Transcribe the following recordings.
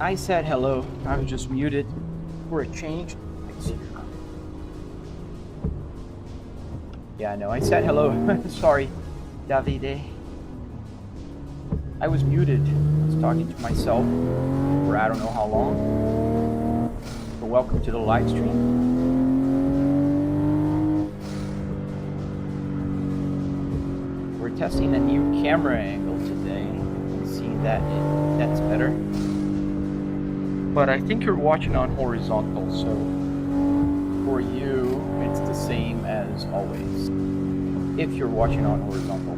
I said hello. I was just muted for a change. Yeah, no, I said hello. Sorry, Davide. I was muted. I was talking to myself for I don't know how long. So welcome to the live stream. We're testing a new camera angle today. You can see that's better. But I think you're watching on horizontal, so for you, it's the same as always. If you're watching on horizontal.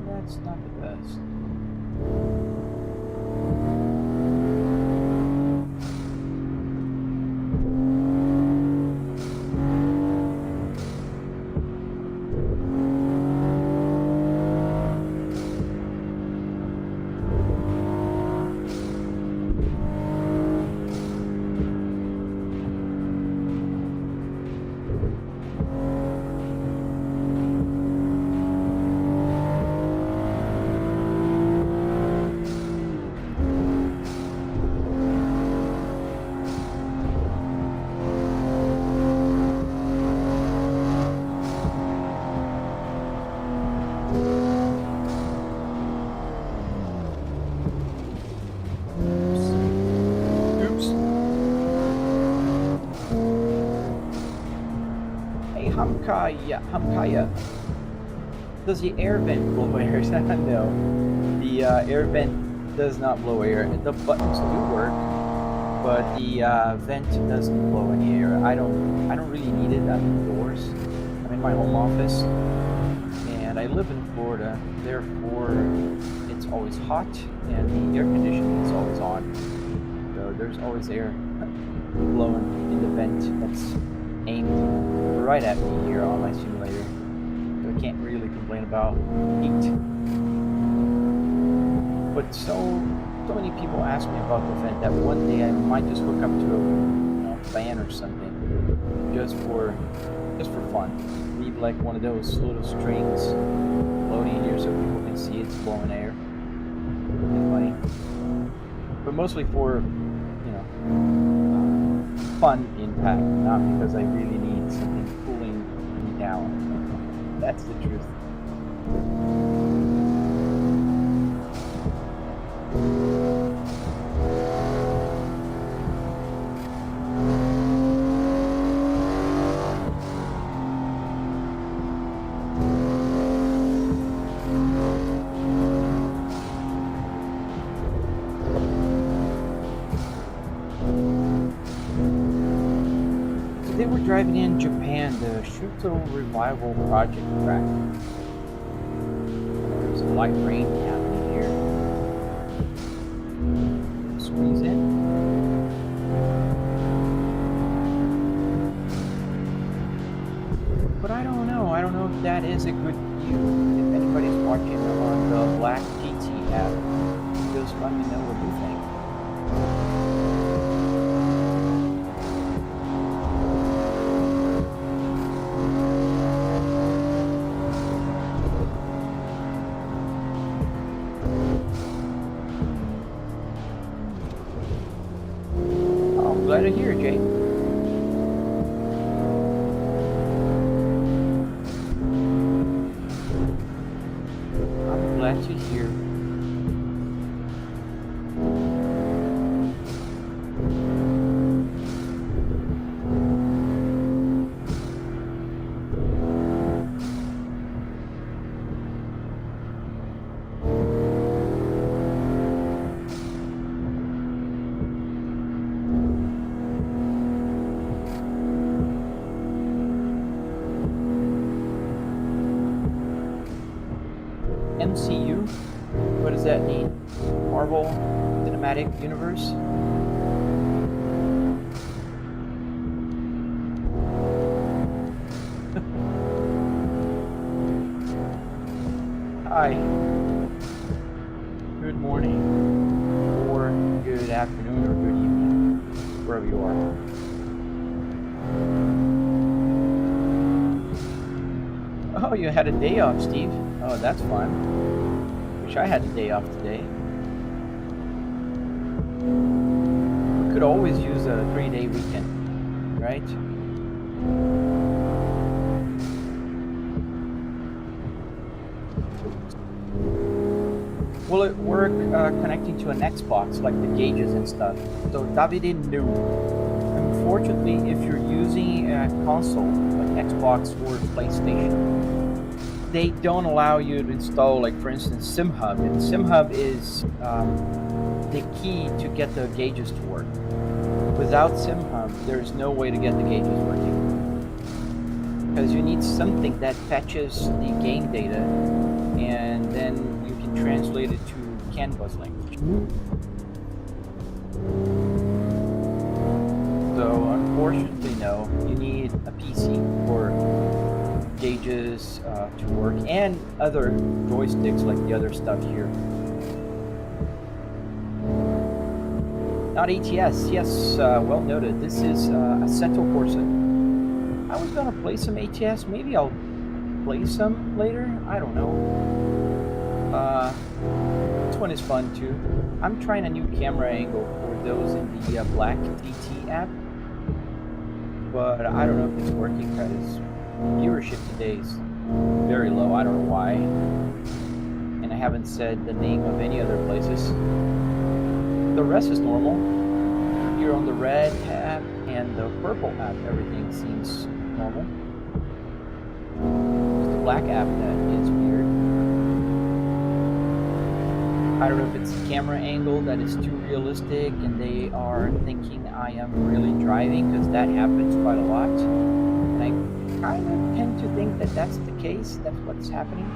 That's not the best. Hamkaya. Does the air vent blow air? No, the air vent does not blow air. The buttons do work, but the vent doesn't blow any air. I don't really need it. I'm indoors. I'm in my home office, and I live in Florida. Therefore, it's always hot, and the air conditioning is always on. So there's always air blowing in the vent that's aimed right at me here on my simulator. So I can't really complain about heat. But so many people ask me about the vent that one day I might just hook up to a fan or something, just for fun. Leave like one of those little strings floating here so people can see it's blowing air. It's funny. But mostly for fun impact, not because I really need something cooling me down. That's the truth. They were driving in Japan, the Shuto Revival Project track. There's a light rain happening here. Squeeze in. But I don't know. I don't know if that is a good view. If anybody's watching on the Black GT app, just let me know what you think. Glad to hear, Jake. I'm glad to hear. MCU? What does that mean? Marvel Cinematic Universe? afternoon or good evening, wherever you are. Oh, you had a day off, Steve. Oh, that's fun. Wish I had a day off today. We could always use a 3-day weekend, right? Will it work connecting to an Xbox, like the gauges and stuff? So Davide, no. Unfortunately, if you're using a console, like Xbox or PlayStation, they don't allow you to install, like, for instance, SimHub. And SimHub is the key to get the gauges to work. Without SimHub, there's no way to get the gauges working. Because you need something that fetches the game data, and then you can translate it to CAN bus language. So unfortunately, no. You need a PC for gauges to work, and other joysticks like the other stuff here. Not ATS, yes, well noted. This is Assetto Corsa. I was gonna play some ATS, maybe I'll play some later, I don't know. This one is fun too. I'm trying a new camera angle for those in the Black DT app, but I don't know if it's working because viewership today is very low. I don't know why, and I haven't said the name of any other places. The rest is normal. Here on the red app and the purple app, everything seems normal. It's the black app that is weird. I don't know if it's the camera angle that is too realistic and they are thinking I am really driving, because that happens quite a lot. And I kind of tend to think that that's the case. That's what's happening.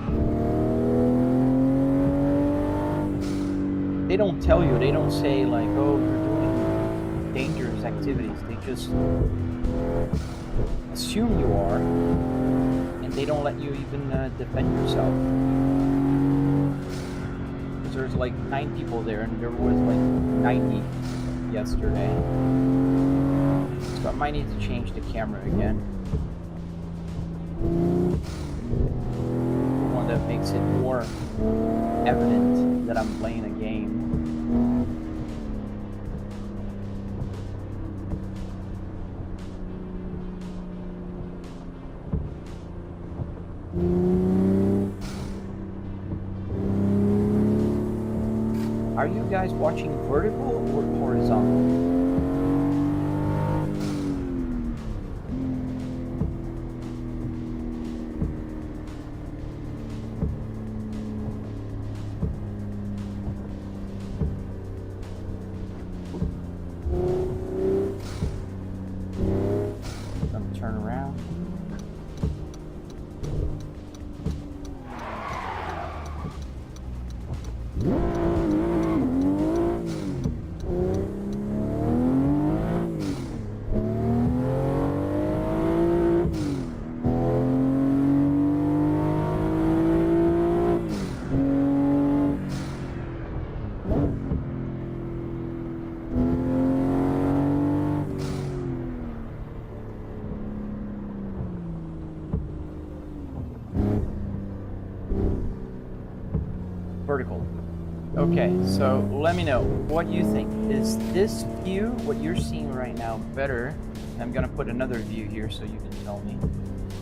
They don't tell you. They don't say like, oh, you're doing dangerous activities. They just assume you are, and they don't let you even defend yourself. Because there's like 9 people there, and there was like 90 yesterday. So I might need to change the camera again. One that makes it more evident that I'm playing a game. Are you guys watching vertical or horizontal? Turn around. Vertical. Okay, so let me know what you think. Is this view, what you're seeing right now, better? I'm gonna put another view here so you can tell me.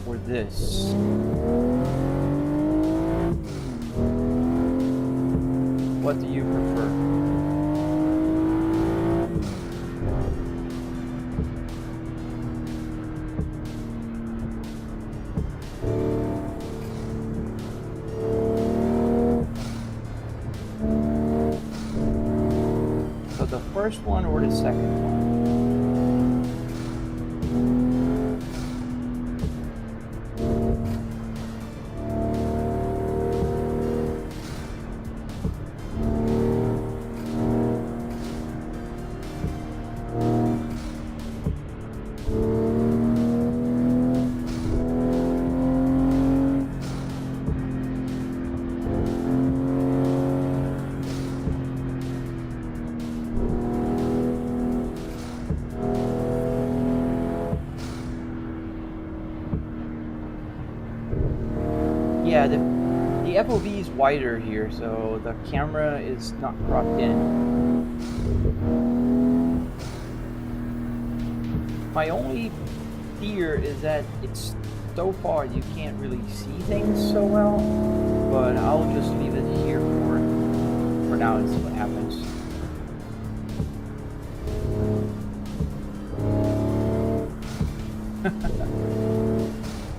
Or this. What do you prefer? The first one or the second one? yeah, the FOV is wider here, so the camera is not cropped in. My only fear is that it's so far you can't really see things so well, but I'll just leave it here for now and see what happens.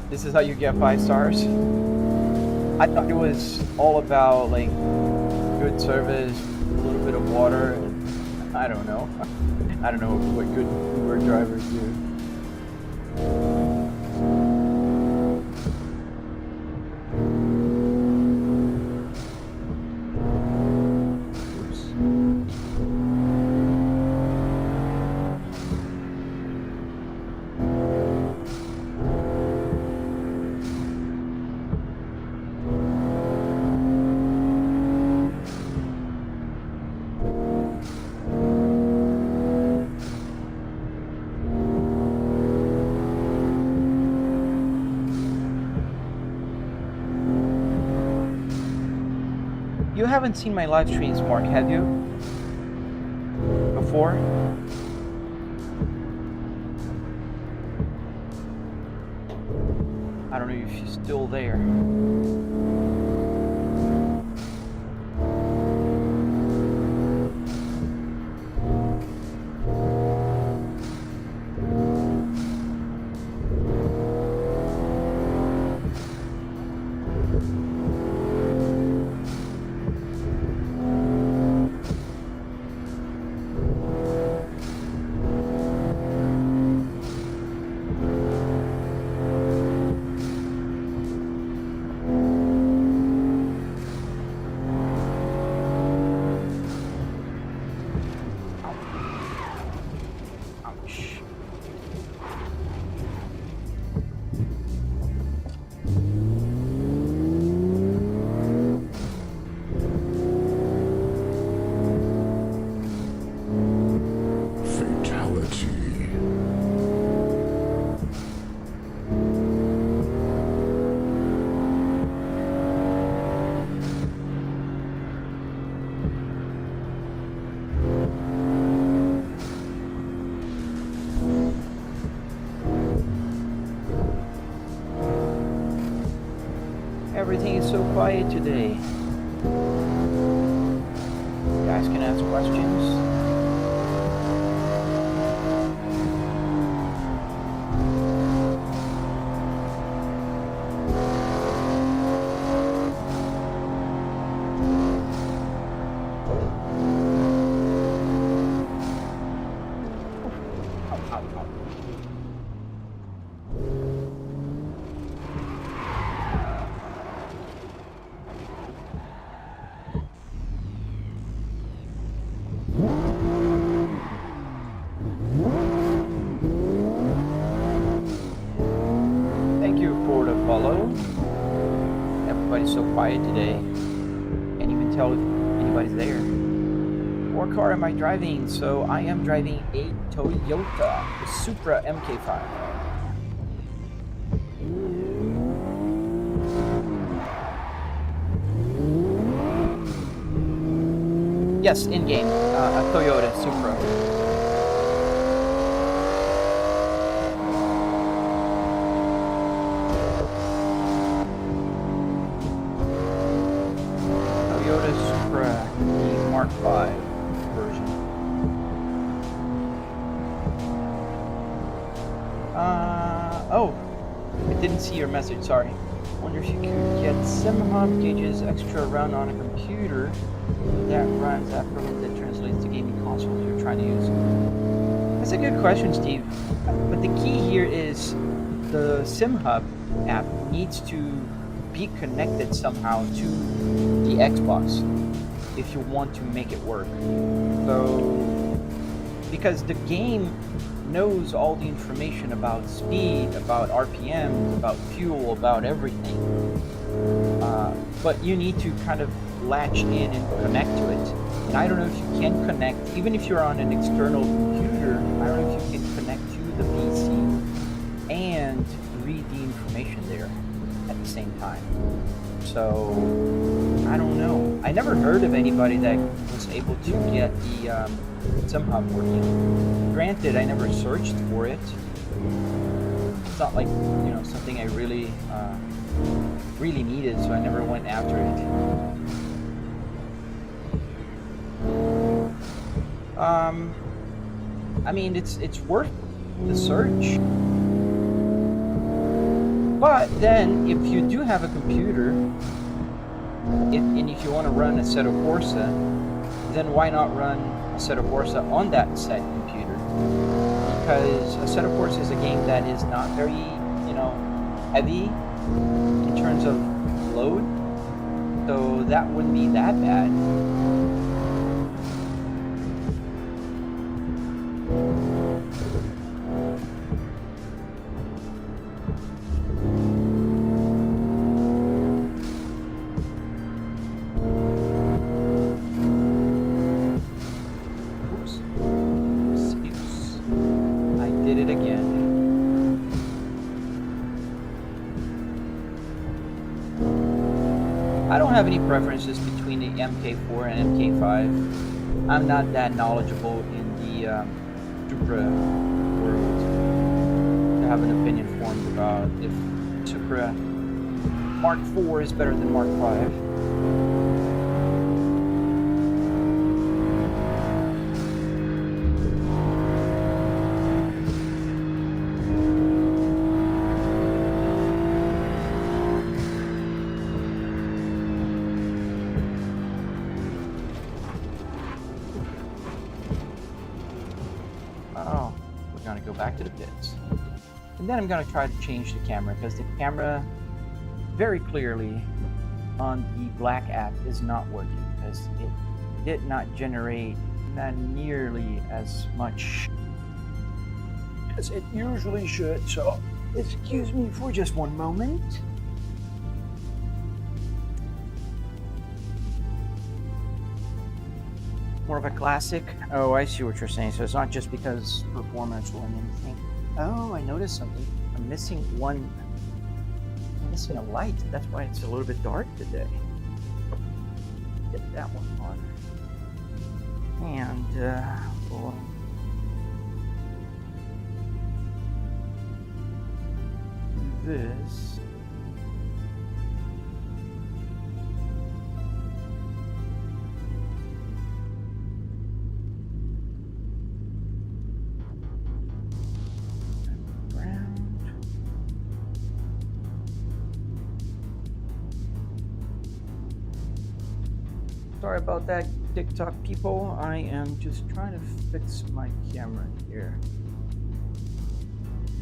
This is how you get 5 stars? I thought it was all about like good service, a little bit of water, and I don't know. I don't know what good Uber drivers do. You haven't seen my live streams, Mark, have you? Before? I don't know if she's still there. Everything is so quiet today. You guys can ask questions. Everybody's so quiet today. Can't even tell if anybody's there. What car am I driving? So I am driving a Toyota Supra MK5. Yes, in-game. A Toyota Supra. Mark 5 version. Oh, I didn't see your message, sorry. Wonder if you could get SimHub gauges extra run on a computer that runs that program that translates the gaming console you're trying to use. That's a good question, Steve. But the key here is the SimHub app needs to be connected somehow to the Xbox if you want to make it work. So, because the game knows all the information about speed, about RPMs, about fuel, about everything. But you need to kind of latch in and connect to it. And I don't know if you can connect, even if you're on an external computer, I don't know if you can connect to the PC and read the information there at the same time. So I don't know. I never heard of anybody that was able to get the SimHub working. Granted, I never searched for it. It's not like, something I really needed, so I never went after it. I mean, it's worth the search. But then, if you do have a computer, if you want to run Assetto Corsa, then why not run Assetto Corsa on that said computer? Because Assetto Corsa is a game that is not very, heavy in terms of load, so that wouldn't be that bad. I don't have any preferences between the MK4 and MK5. I'm not that knowledgeable in the Supra world to have an opinion formed about if Supra Mark IV is better than Mark V. Back to the pits, and then I'm going to try to change the camera, because the camera very clearly on the black app is not working, because it did not generate not nearly as much as it usually should. So excuse me for just one moment. More of a classic? Oh, I see what you're saying. So it's not just because performance or anything. Oh, I noticed something. I'm missing a light. That's why it's a little bit dark today. Get that one on. And, we'll do this. Sorry about that, TikTok people. I am just trying to fix my camera here,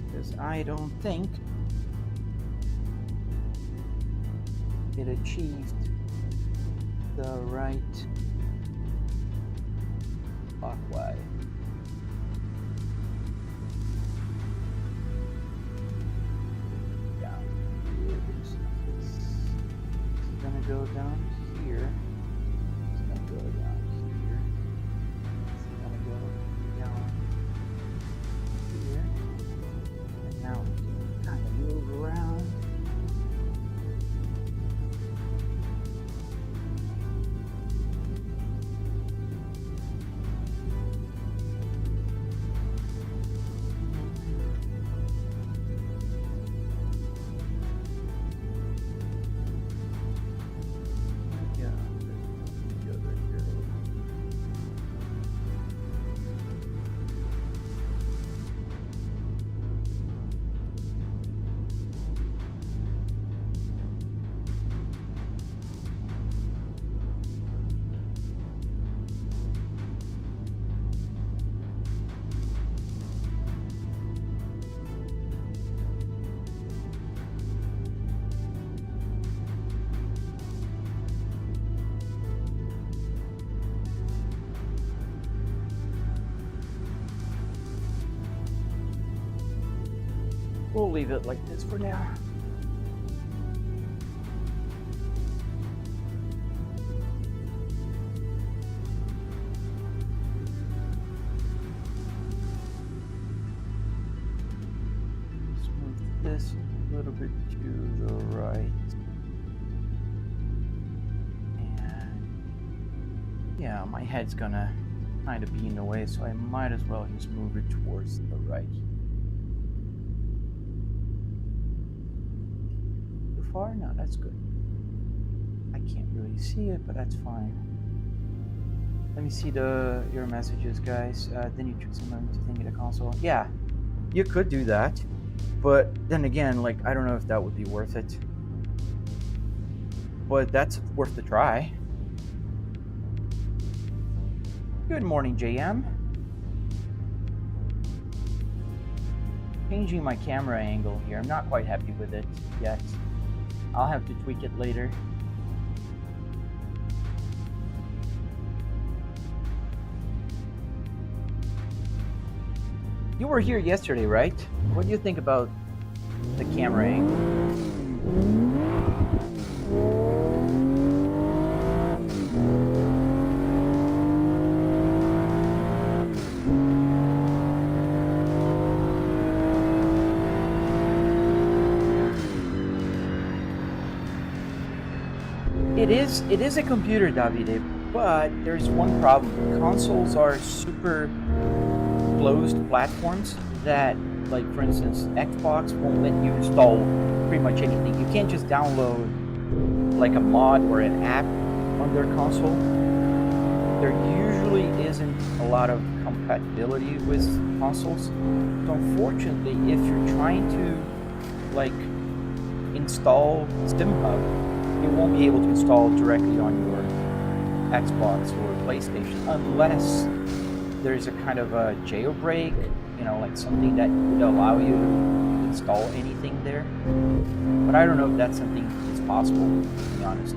because I don't think it achieved the right clockwise. Down here. It's gonna go down here. Go down here. It's gonna go down here. And now we can kind of move around. We'll leave it like this for now. Let's move this a little bit to the right. Yeah, my head's gonna kind of be in the way, so I might as well just move it towards the right. Too far? No, that's good. I can't really see it, but that's fine. Let me see your messages, guys. Then you trick someone to thinking the console. Yeah, you could do that, but then again, like, I don't know if that would be worth it. But that's worth the try. Good morning, JM. Changing my camera angle here. I'm not quite happy with it yet. I'll have to tweak it later. You were here yesterday, right? What do you think about the camera angle? It is a computer, Davide, but there's one problem. Consoles are super closed platforms that, like, for instance, Xbox won't let you install pretty much anything. You can't just download like a mod or an app on their console. There usually isn't a lot of compatibility with consoles. So unfortunately, if you're trying to like install SteamHub, you won't be able to install directly on your Xbox or PlayStation unless there's a kind of a jailbreak, you know, like something that would allow you to install anything there. But I don't know if that's something that's possible, to be honest.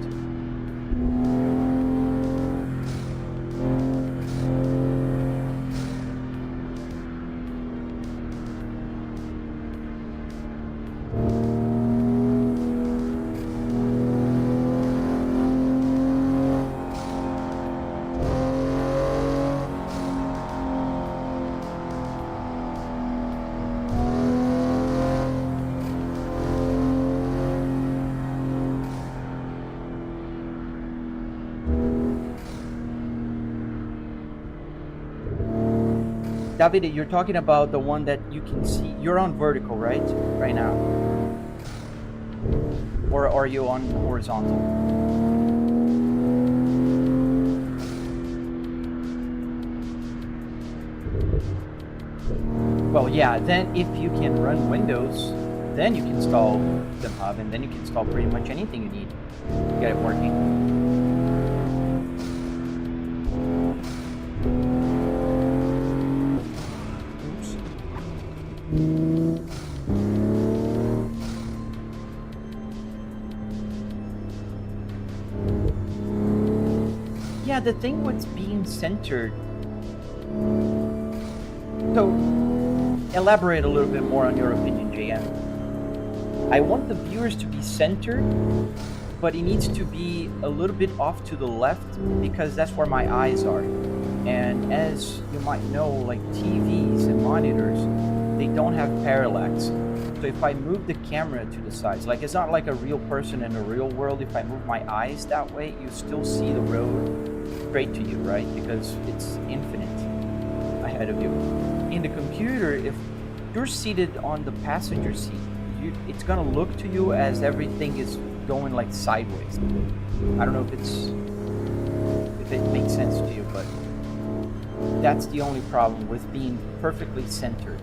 Davide, you're talking about the one that you can see. You're on vertical, right? Right now. Or are you on horizontal? Well, yeah, then if you can run Windows, then you can install SteamHub, and then you can install pretty much anything you need to get it working. Yeah, the thing with being centered. So, elaborate a little bit more on your opinion, JM. I want the viewers to be centered, but it needs to be a little bit off to the left because that's where my eyes are. And as you might know, like TVs and monitors, they don't have parallax. So if I move the camera to the sides, like it's not like a real person in the real world. If I move my eyes that way, you still see the road straight to you, right? Because it's infinite ahead of you. In the computer, if you're seated on the passenger seat, it's gonna look to you as everything is going like sideways. I don't know if it makes sense to you, but that's the only problem with being perfectly centered.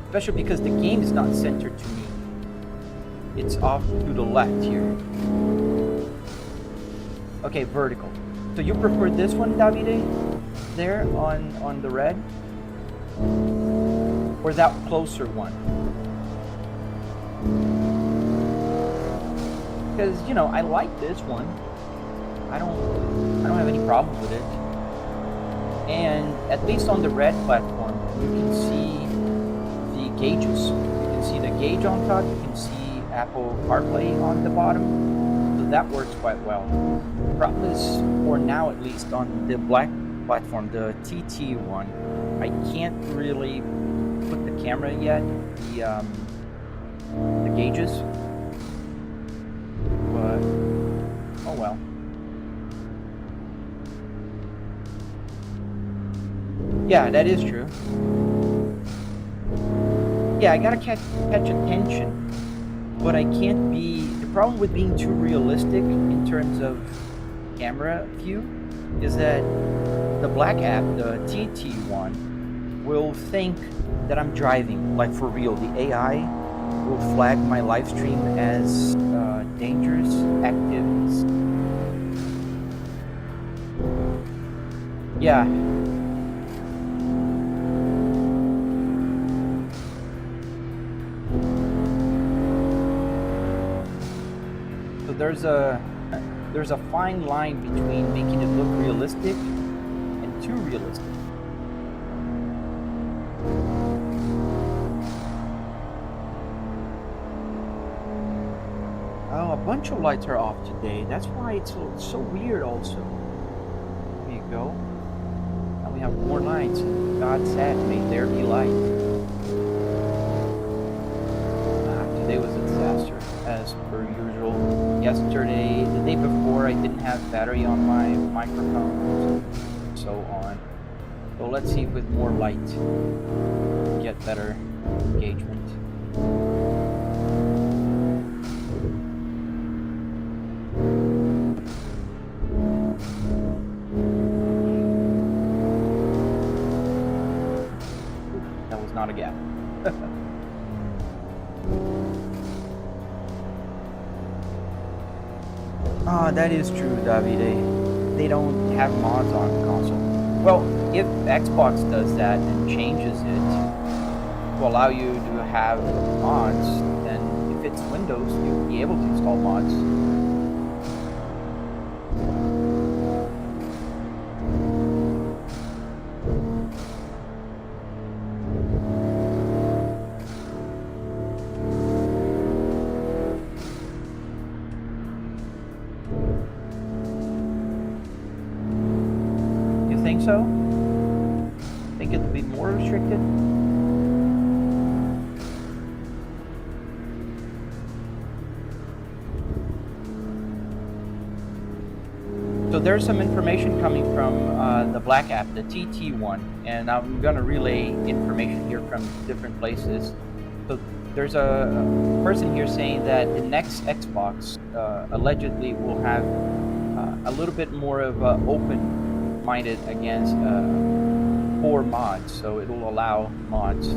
Especially because the game is not centered to me. It's off to the left here. Okay, vertical. So you prefer this one, Davide? There on the red? Or that closer one? Because, you know, I like this one. I don't have any problem with it. And at least on the red platform, you can see the gauges. You can see the gauge on top, you can see Apple CarPlay on the bottom. So that works quite well. The problem is, for now at least, on the black platform, the TT one, I can't really put the camera yet, the gauges. But, oh well. Yeah, that is true. Yeah, I gotta catch attention, but I can't be. The problem with being too realistic in terms of camera view is that the black app, the TT one, will think that I'm driving, like for real. The AI will flag my live stream as dangerous activities. Yeah, so there's a fine line between making it look realistic and too realistic. Oh, a bunch of lights are off today. That's why it's so weird also. There you go. Now we have more lights. God said, may there be light. Today was a disaster, as per usual. Yesterday, the day before, I didn't have battery on my microphone, so on. So let's see if with more light, we get better engagement. That was not a gap. Ah, that is true, Davide. They don't have mods on the console. Well, if Xbox does that and changes it to allow you to have mods, then if it's Windows, you'll be able to install mods. You think so? Think it'll be more restricted? So there's some information coming from the Black app, the TT one, and I'm going to relay information here from different places. So there's a person here saying that the next Xbox allegedly will have a little bit more of open-minded against for mods, so it will allow mods.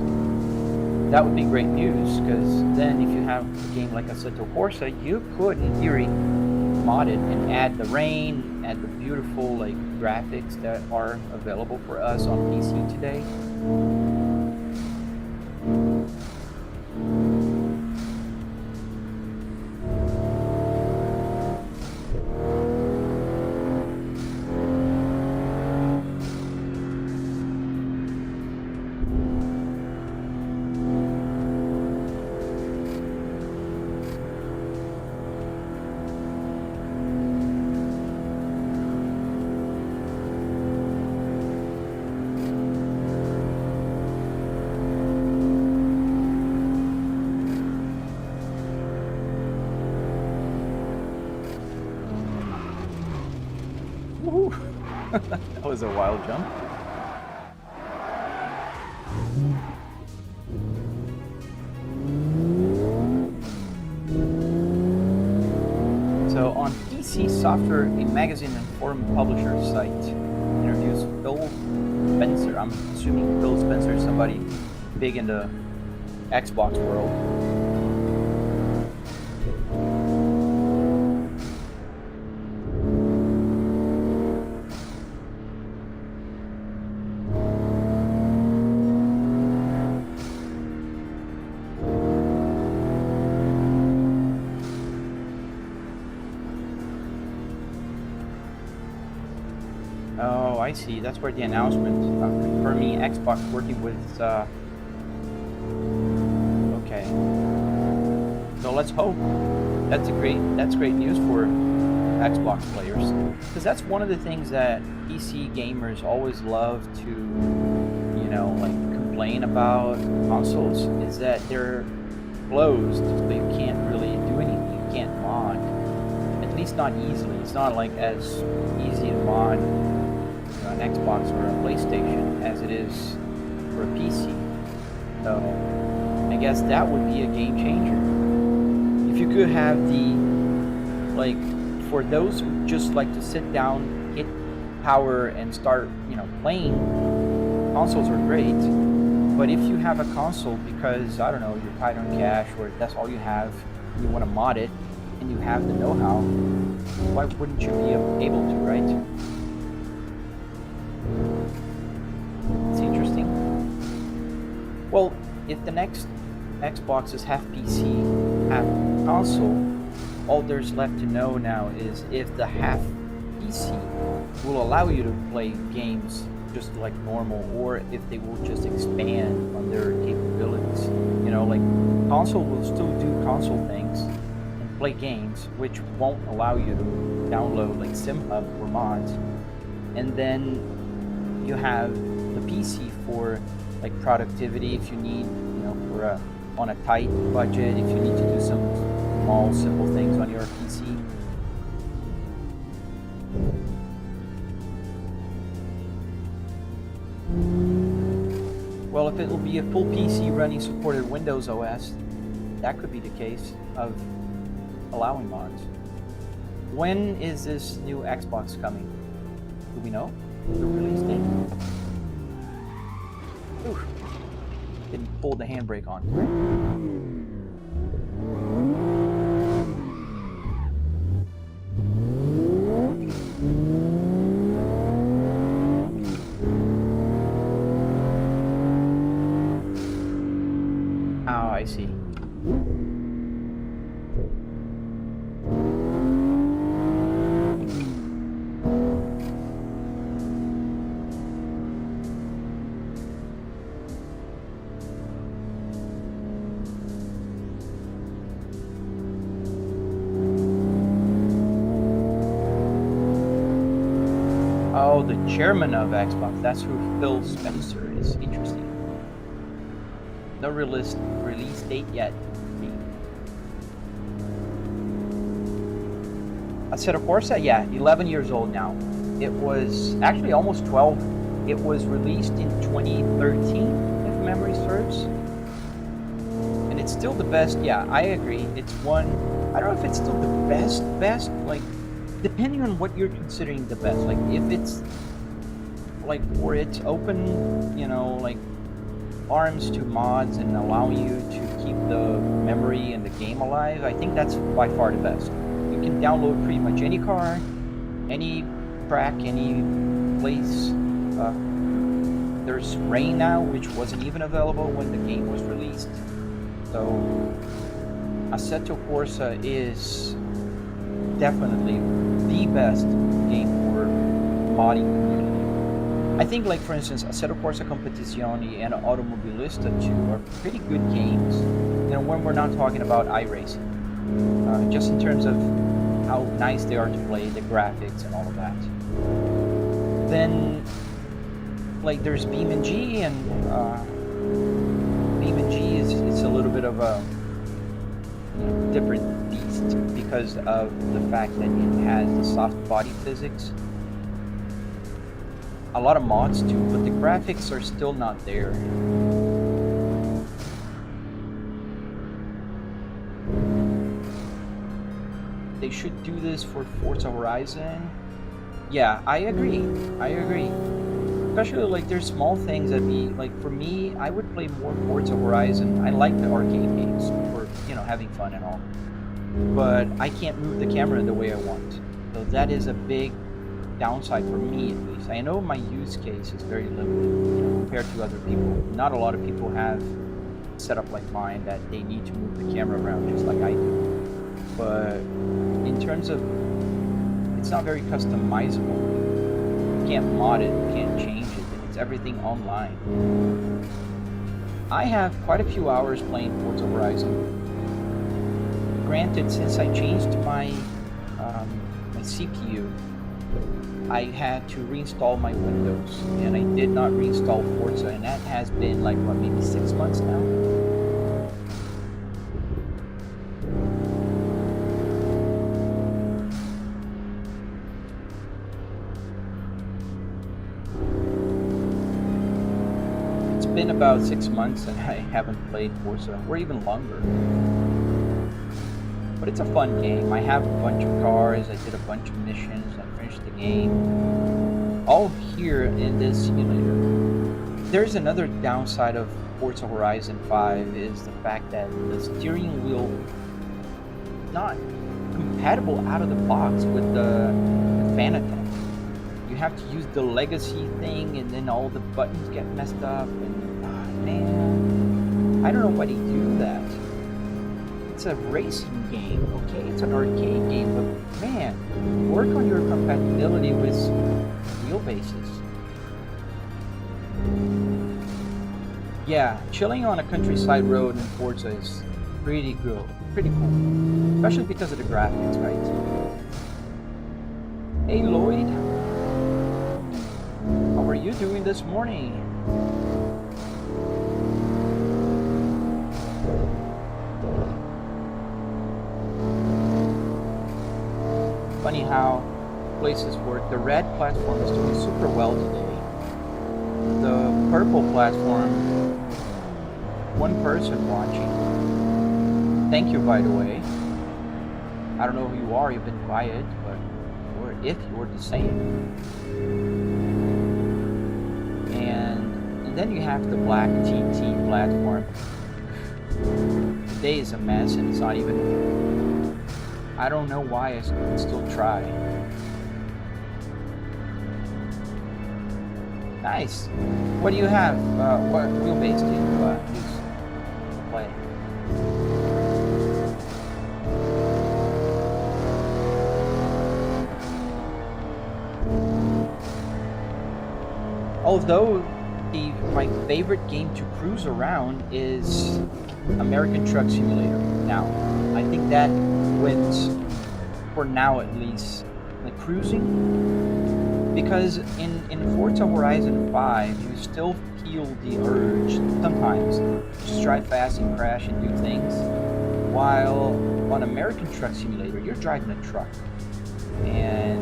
That would be great news, because then if you have a game like Assetto Corsa, you could, in theory, mod it and add the rain, add the beautiful like graphics that are available for us on PC today. Woohoo! That was a wild jump. So on PC Software, a magazine and forum publisher site, introduced Phil Spencer. I'm assuming Phil Spencer is somebody big in the Xbox world. Oh, I see. That's where the announcement confirming Xbox working with. Okay. So let's hope. That's great news for Xbox players, because that's one of the things that PC gamers always love to, like complain about consoles, is that they're closed, so you can't really do anything. You can't mod, at least not easily. It's not like as easy to mod an Xbox or a PlayStation as it is for a PC. So I guess that would be a game changer. If you could have like, for those who just like to sit down, hit power, and start, playing, consoles are great. But if you have a console because, I don't know, you're tight on cash or that's all you have, you want to mod it, and you have the know-how, why wouldn't you be able to, right? It's interesting. Well, if the next Xbox is half PC, half console, all there's left to know now is if the half PC will allow you to play games just like normal, or if they will just expand on their capabilities. Like, console will still do console things and play games, which won't allow you to download like SimHub or mods. And then you have the PC for like productivity if you need, for on a tight budget, if you need to do some small, simple things on your PC. Well, if it will be a full PC running supported Windows OS, that could be the case of allowing mods. When is this new Xbox coming? Do we know the release date? Ooh, didn't pull the handbrake on. Oh, I see. Oh, the chairman of Xbox, that's who Phil Spencer is. Interesting. No release date yet. Assetto Corsa, yeah, 11 years old now. It was actually almost 12. It was released in 2013, if memory serves. And it's still the best. Yeah, I agree. It's one. I don't know if it's still the best, like, depending on what you're considering the best. Like, if it's like for its open, like, arms to mods and allowing you to keep the memory and the game alive, I think that's by far the best. You can download pretty much any car, any track, any place. There's Rain now, which wasn't even available when the game was released. So Assetto Corsa is definitely the best game for modding community. I think, like, for instance, Assetto Corsa Competizione and Automobilista 2 are pretty good games, when we're not talking about iRacing. Just in terms of how nice they are to play, the graphics and all of that. Then, like, there's BeamNG, and BeamNG is a little bit of a different beast because of the fact that it has the soft body physics. A lot of mods too, but the graphics are still not there. They should do this for Forza Horizon. Yeah, I agree. Especially, like, there's small things that like, for me, I would play more Forza Horizon. I like the arcade games for, having fun and all. But I can't move the camera the way I want. So that is a big downside for me, at least. I know my use case is very limited, compared to other people. Not a lot of people have set up like mine that they need to move the camera around just like I do. But in terms of, it's not very customizable. You can't mod it, you can't change it. It's everything online. I have quite a few hours playing Forza Horizon. Granted, since I changed my my CPU, I had to reinstall my Windows, and I did not reinstall Forza, and that has been like, what, maybe 6 months now? been about 6 months and I haven't played Forza, or even longer. But it's a fun game. I have a bunch of cars, I did a bunch of missions, I finished the game. All here in this simulator. There's another downside of Forza Horizon 5 is the fact that the steering wheel is not compatible out of the box with the Fanatec. You have to use the legacy thing and then all the buttons get messed up and man, I don't know why they do that. It's a racing game, okay? It's an arcade game, but man, work on your compatibility with wheelbases. Yeah, chilling on a countryside road in Forza is pretty cool, especially because of the graphics, right? Hey Lloyd, how are you doing this morning? Funny how places work. The red platform is doing super well today. The purple platform, one person watching. Thank you, by the way. I don't know who you are, you've been quiet, but or if you're the same. And then you have the black TT platform. Today is a mess and it's not even, I don't know why I still try. Nice. What do you have? What wheelbase do you use to play? Although my favorite game to cruise around is American Truck Simulator. Now, I think that wins for now at least, like cruising, because in Forza Horizon 5 you still feel the urge sometimes to just drive fast and crash and do things, while on American Truck Simulator you're driving a truck and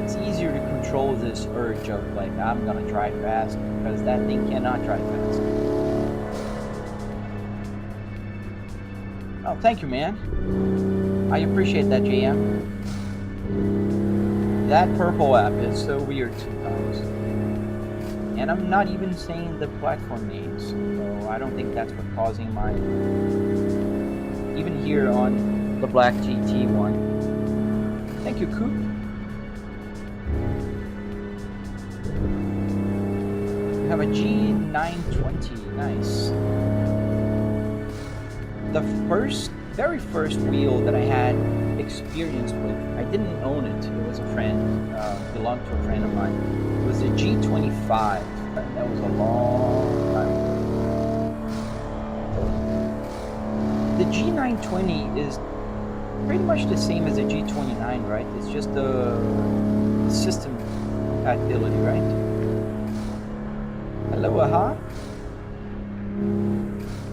it's easier to control this urge of like, I'm gonna drive fast, because that thing cannot drive fast. Oh, thank you, man. I appreciate that, JM. That purple app is so weird sometimes. And I'm not even saying the platform names, so I don't think that's what's causing my... Even here on the Black GT one. Thank you, Coop. We have a G920, nice. The very first wheel that I had experience with, I didn't own it. It was a friend, belonged to a friend of mine. It was a G25. That was a long time ago. The G920 is pretty much the same as the G29, right? It's just the system compatibility, right? Hello, Aha.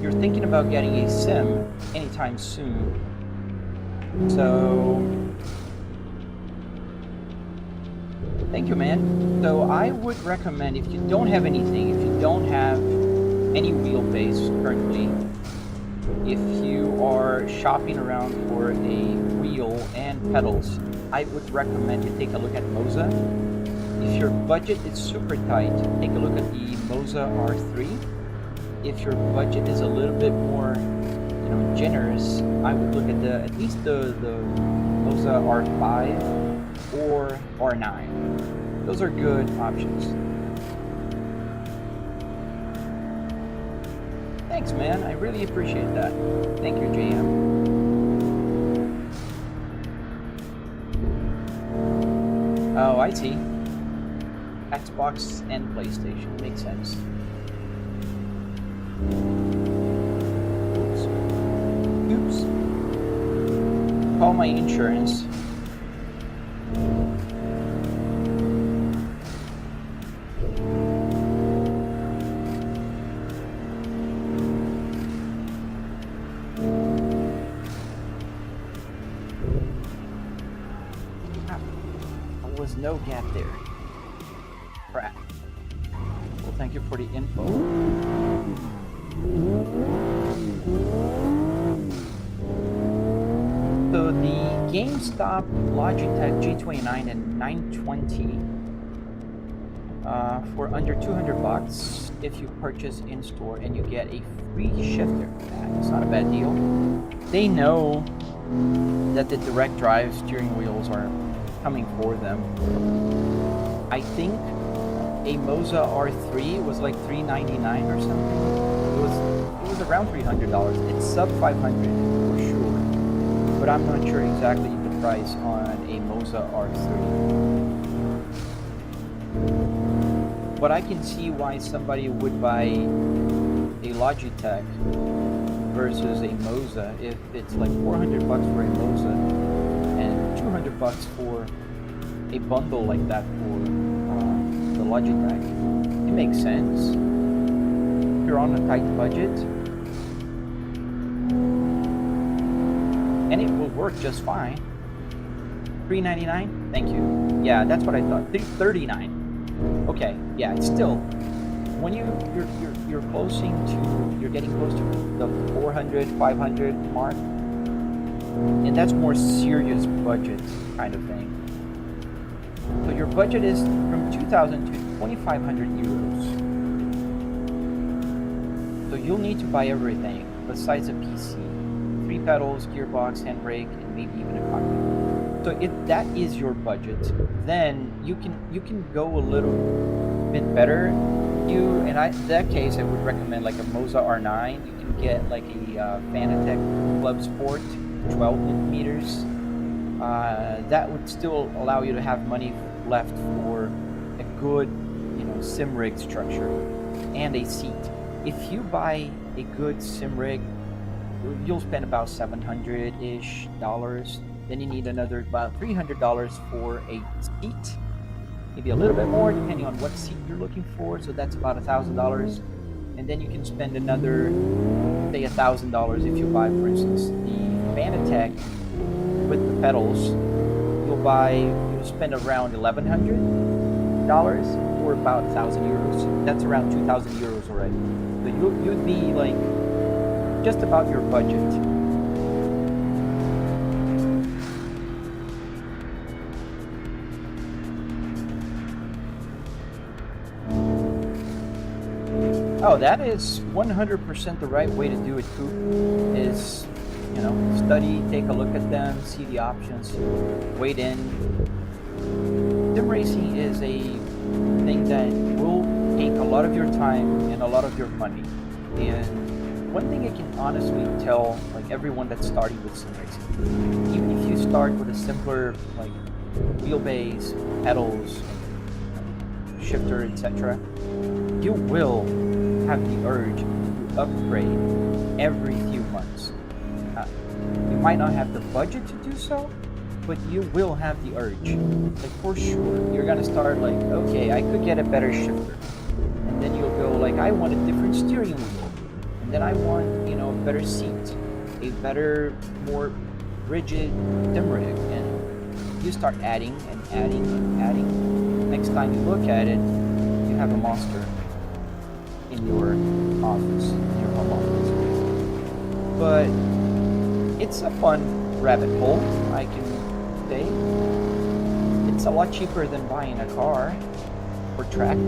You're thinking about getting a sim anytime soon. So, thank you, man. So I would recommend, if you don't have anything, if you don't have any wheelbase currently, if you are shopping around for a wheel and pedals, I would recommend you take a look at Moza. If your budget is super tight, take a look at the Moza R3. If your budget is a little bit more, generous, I would look at at least the Moza R5 or R9. Those are good options. Thanks, man. I really appreciate that. Thank you, JM. Oh, I see. Xbox and PlayStation. Makes sense. Oops. Call my insurance. There was no gap there. Crap. Well, thank you you for the info. So the GameStop Logitech G29 and 920 for under 200 bucks if you purchase in store, and you get a free shifter. That's not a bad deal. They know that the direct drive steering wheels are coming for them. I think a Moza R3 was like $399 or something. It was around $300. It's sub 500 for sure, but I'm not sure exactly the price on a Moza R3. But I can see why somebody would buy a Logitech versus a Moza if it's like 400 bucks for a Moza and 200 bucks for a bundle like that for the Logitech. It makes sense. If you're on a tight budget, and it will work just fine. $399? Thank you. Yeah, that's what I thought. $339. Okay, yeah, it's still, when you're getting close to the 400, 500 mark, and that's more serious budget kind of thing. So your budget is from 2,000 to 2,500 euros. So you'll need to buy everything besides a PC, 3 pedals, gearbox, handbrake, and maybe even a cockpit. So if that is your budget, then you can go a little bit better. In that case, I would recommend like a Moza R9. You can get like a Fanatec Club Sport 12 millimeters. That would still allow you to have money left for a good, sim rig structure and a seat. If you buy a good sim rig, you'll spend about $700-ish. Then you need another about $300 for a seat, maybe a little bit more depending on what seat you're looking for. So that's about $1,000, and then you can spend another, say, $1,000 if you buy, for instance, the Fanatec with the pedals. You'll spend around $1,100 or about 1,000 euros. That's around 2,000 euros already. So you'd be like just about your budget. Oh, that is 100% the right way to do it, Coop. Is, study, take a look at them, see the options, wade in. Sim racing is a thing that will take a lot of your time and a lot of your money. And one thing I can honestly tell, like everyone that's starting with sim racing, even if you start with a simpler, like wheelbase, pedals, shifter, etc., you will have the urge to upgrade every few months. You might not have the budget to do so, but you will have the urge. Like for sure, you're gonna start like, okay, I could get a better shifter, and then you'll go like, I want a different steering wheel, and then I want, a better seat, a better, more rigid sim rig, and you start adding and adding and adding. Next time you look at it, you have a monster in your office, in your home office. But it's a fun rabbit hole, I can say. It's a lot cheaper than buying a car for track,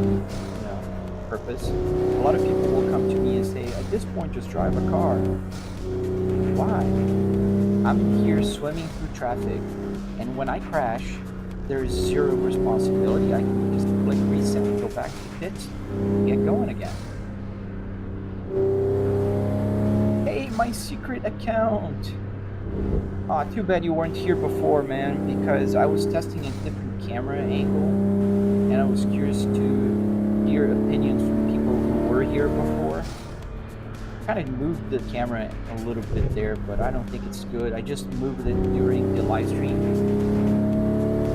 purpose. A lot of people will come to me and say, at this point, just drive a car. Why? I'm here swimming through traffic, and when I crash, there's zero responsibility. I can just click reset, go back to the pits, and get going again. Hey, my secret account! Aw, too bad you weren't here before, man, because I was testing a different camera angle, and I was curious to hear opinions from people who were here before. Kind of moved the camera a little bit there, but I don't think it's good. I just moved it during the live stream.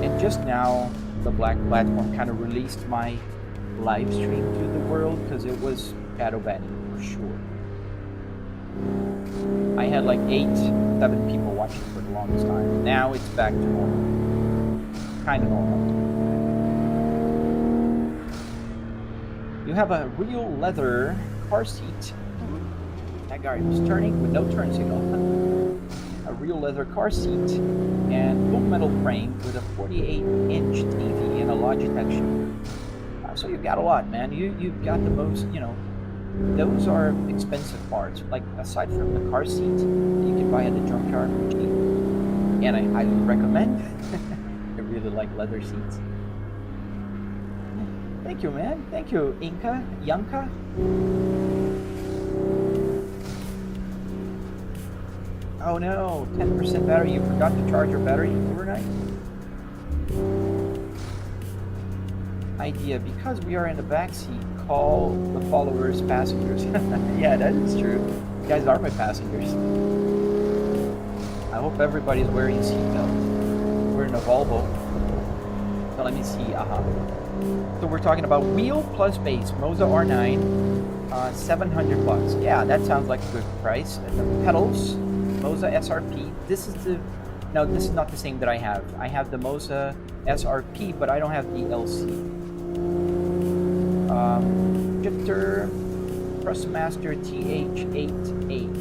And just now, the Black Platform kind of released my live stream to the world because it was shadow banning for sure. I had like 7 people watching for the longest time. Now it's back to normal. Kind of normal. You have a real leather car seat. That guy was turning with no turn signal. A real leather car seat and full metal frame with a 48-inch TV and a Logitech shooter. So you've got a lot, man. You've got the most, those are expensive parts. Like, aside from the car seat you can buy at the junkyard for cheap. And I highly recommend. I really like leather seats. Thank you, man. Thank you, Yanka. Oh no, 10% battery. You forgot to charge your battery overnight? Idea, because we are in the back seat, call the followers passengers. Yeah, that is true. You guys are my passengers. I hope everybody's wearing seatbelts. We're in a Volvo. So let me see. So we're talking about wheel plus base, Moza R9, $700. Yeah, that sounds like a good price. And the pedals, Moza SRP. This is not the same that I have. I have the Moza SRP, but I don't have the LC. Shifter, Thrustmaster TH88.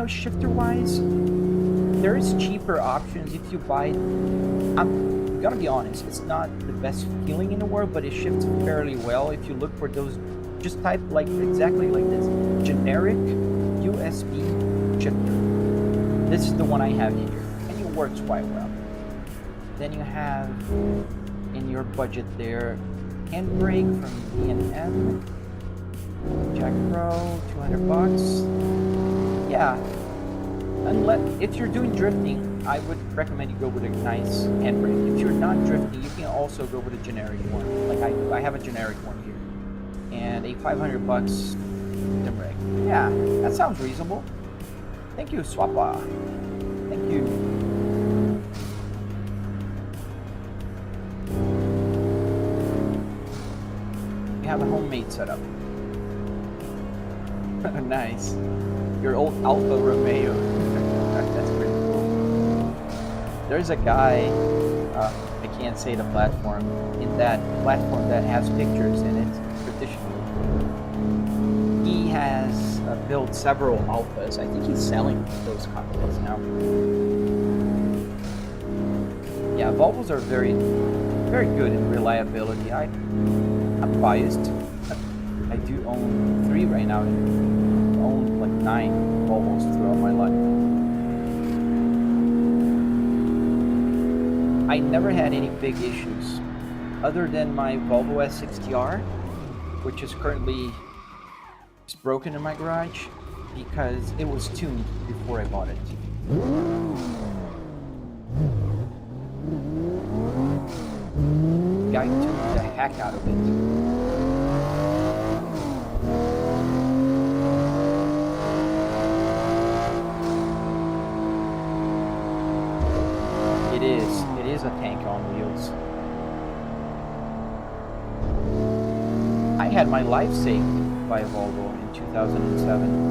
Shifter-wise, there's cheaper options if you buy. I'm gonna be honest, it's not the best feeling in the world, but it shifts fairly well. If you look for those, just type exactly like this, generic USB shifter. This is the one I have here, and it works quite well. Then you have in your budget there, handbrake from B&M, Jack Pro, $200. Yeah. If you're doing drifting, I would recommend you go with a nice handbrake. If you're not drifting, you can also go with a generic one, like I do. I have a generic one here, and a $500 system brake. Yeah, that sounds reasonable. Thank you, Swappa. Thank you. You have a homemade setup. Nice. Your old Alfa Romeo. That's pretty cool. There's a guy, I can't say the platform, in that platform that has pictures in it, traditionally. He has built several Alphas. I think he's selling those cockpits now. Yeah, Volvos are very, very good in reliability. I'm biased. I do own 3 right now. I own like 9 Volvos throughout my life. I never had any big issues other than my Volvo S60R, which is currently broken in my garage because it was tuned before I bought it. Guy tuned the heck out of it. It is a tank on wheels. I had my life saved by a Volvo in 2007.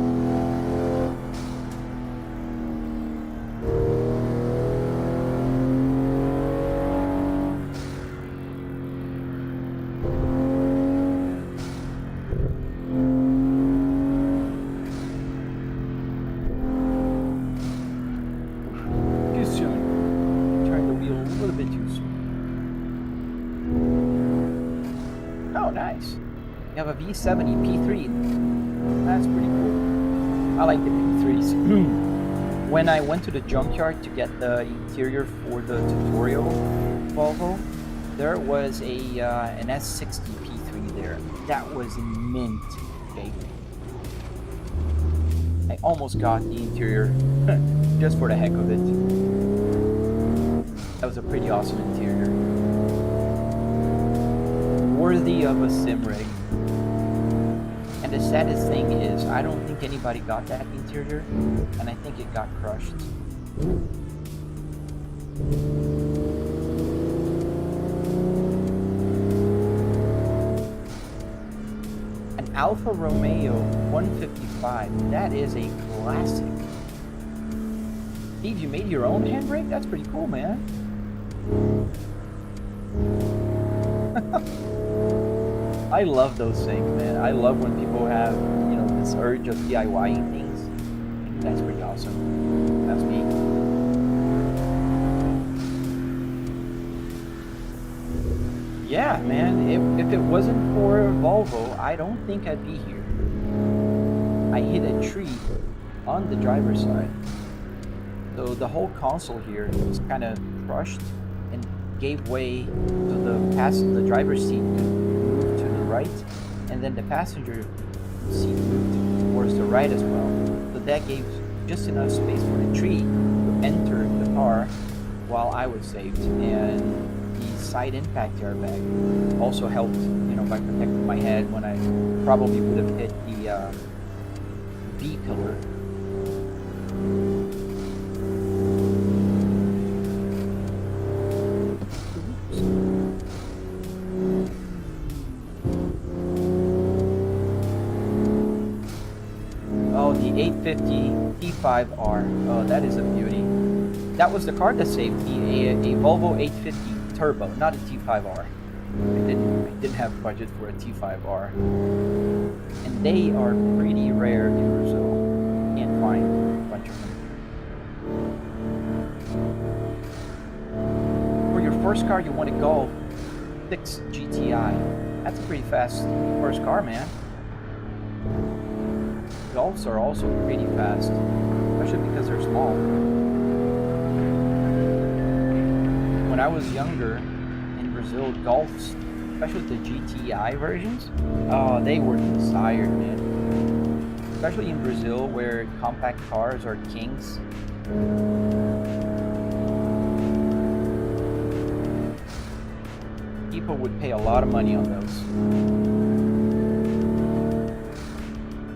You have a V70 P3. That's pretty cool. I like the P3s. When I went to the junkyard to get the interior for the tutorial Volvo, there was an S60 P3 there. That was in mint shape. I almost got the interior just for the heck of it. That was a pretty awesome interior. Worthy of a sim rig. And the saddest thing is, I don't think anybody got that interior, and I think it got crushed. An Alfa Romeo 155, that is a classic. Steve, you made your own handbrake? That's pretty cool, man. I love those things, man. I love when people have, this urge of DIYing things. I think that's pretty awesome. That's me. Yeah, man. If it wasn't for Volvo, I don't think I'd be here. I hit a tree on the driver's side. So the whole console here is kind of crushed and gave way so the driver's seat could move to the right, and then the passenger seat moved towards the right as well. So that gave just enough space for the tree to enter the car while I was saved. And the side impact airbag also helped, by protecting my head when I probably would have hit the V pillar. Oh, the 850 T5R. Oh, that is a beauty. That was the car that saved me, a Volvo 850 Turbo, not a T5R. I didn't have budget for a T5R. And they are pretty rare in Brazil. Can't find a bunch of them. For your first car, you want a Golf 6 GTI. That's a pretty fast first car, man. Golfs are also pretty fast, especially because they're small. When I was younger in Brazil, Golfs, especially the GTI versions, oh, they were desired, man. Especially in Brazil, where compact cars are kings. People would pay a lot of money on those.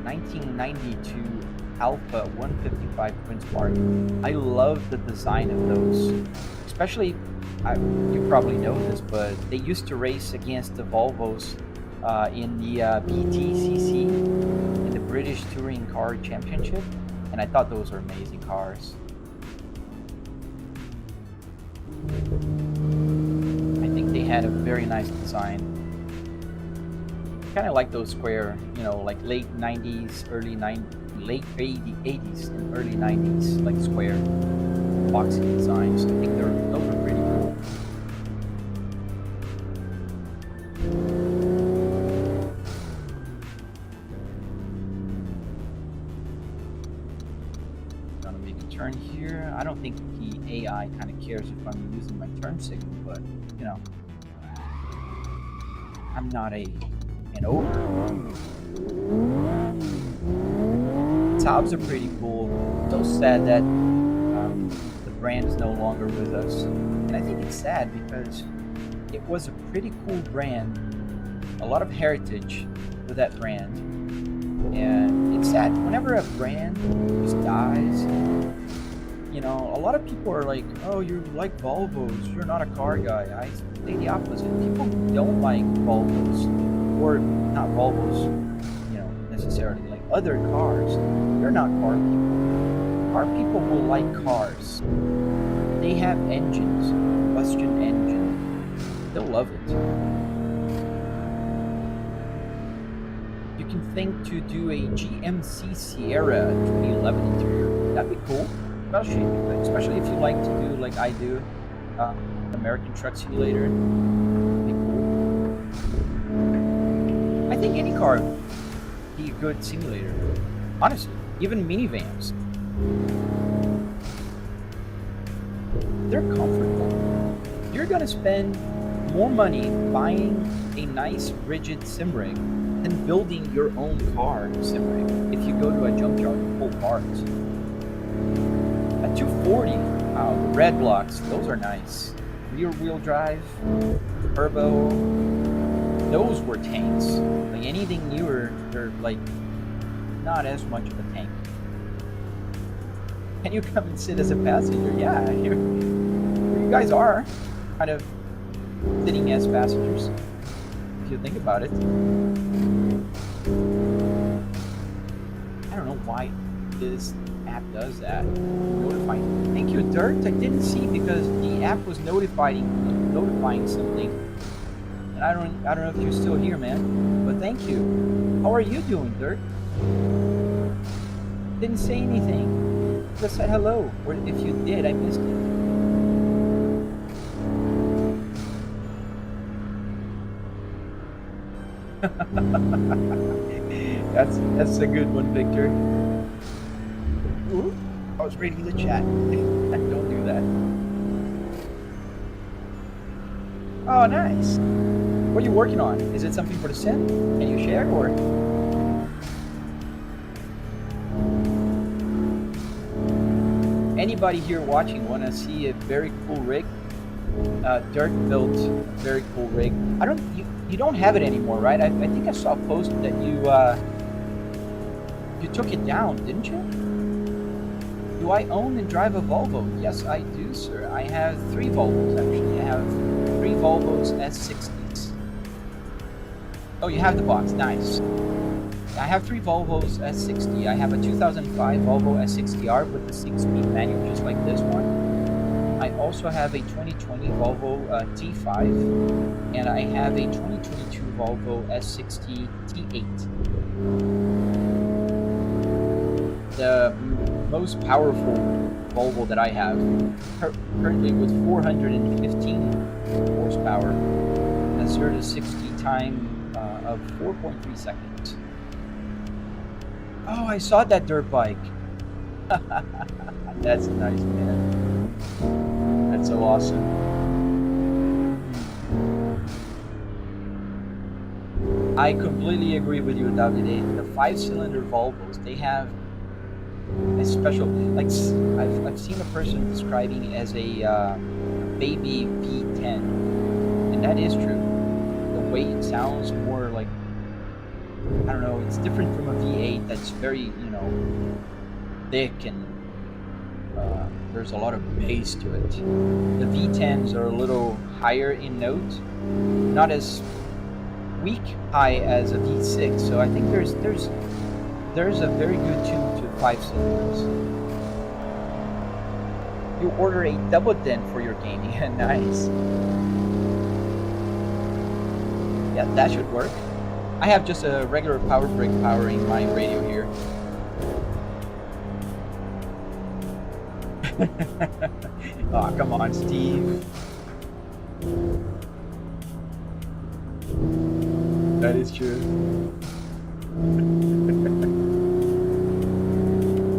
1992 Alpha 155 Twin Spark. I love the design of those. Especially, you probably know this, but they used to race against the Volvos in the BTCC, in the British Touring Car Championship, and I thought those were amazing cars. I think they had a very nice design. Kind of like those square, like late 90s, late 80s and early 90s, like square boxy designs. I think those are pretty cool. Gonna make a turn here. I don't think the AI kind of cares if I'm using my turn signal, but I'm not an ogre. Taubes are pretty cool. So sad that the brand is no longer with us, and I think it's sad because it was a pretty cool brand, a lot of heritage with that brand, and it's sad whenever a brand just dies. A lot of people are like, "Oh, you like Volvos? You're not a car guy." I say the opposite. People don't like Volvos, or not Volvos, necessarily, like other cars. They're not car people. Car people will like cars. They have engines, combustion engine. They'll love it. You can think to do a GMC Sierra 2011 interior. That'd be cool, especially if you like to do like I do, American Truck Simulator. That'd be cool. I think any car would be a good simulator. Honestly, even minivans. They're comfortable. You're gonna spend more money buying a nice rigid sim rig than building your own car sim rig if you go to a junkyard and pull parts. A 240, wow, the red blocks, those are nice. Rear wheel drive, turbo, those were tanks. Like anything newer, they're like not as much of a tank. Can you come and sit as a passenger? Yeah, here you guys are kind of sitting as passengers, if you think about it. I don't know why this app does that. Notifying. Thank you, Dirt. I didn't see because the app was notifying something, And I don't know if you're still here, man, but thank you. How are you doing, Dirk? Didn't say anything. Just said hello. Or if you did, I missed it. That's a good one, Victor. Ooh, I was reading the chat. Don't do that. Oh, nice. What are you working on? Is it something for the sim? Can you share or? Anybody here watching want to see a very cool rig? Dirk built a very cool rig. You don't have it anymore, right? I think I saw a post that you took it down, didn't you? Do I own and drive a Volvo? Yes, I do, sir. I have 3 Volvos actually. I have 3 Volvos S60s. Oh, you have the box. Nice. I have 3 Volvos S60. I have a 2005 Volvo S60R with the 6-speed manual, just like this one. I also have a 2020 Volvo T5, and I have a 2022 Volvo S60 T8. The most powerful Volvo that I have, currently with 415 horsepower, and a 0 to 60 time of 4.3 seconds. Oh, I saw that dirt bike. That's nice, man. That's so awesome. I completely agree with you, Davide. The 5-cylinder Volvos, they have a special, like, I've seen a person describing it as a baby V10, and that is true. The way it sounds more like, I don't know, it's different from a V8 that's very, thick and there's a lot of bass to it. The V10s are a little higher in note, not as weak high as a V6. So I think there's a very good tune to 5 cylinders. You order a double den for your gaming. Nice. Yeah, that should work. I have just a regular power brick powering my radio here. Oh, come on, Steve. That is true.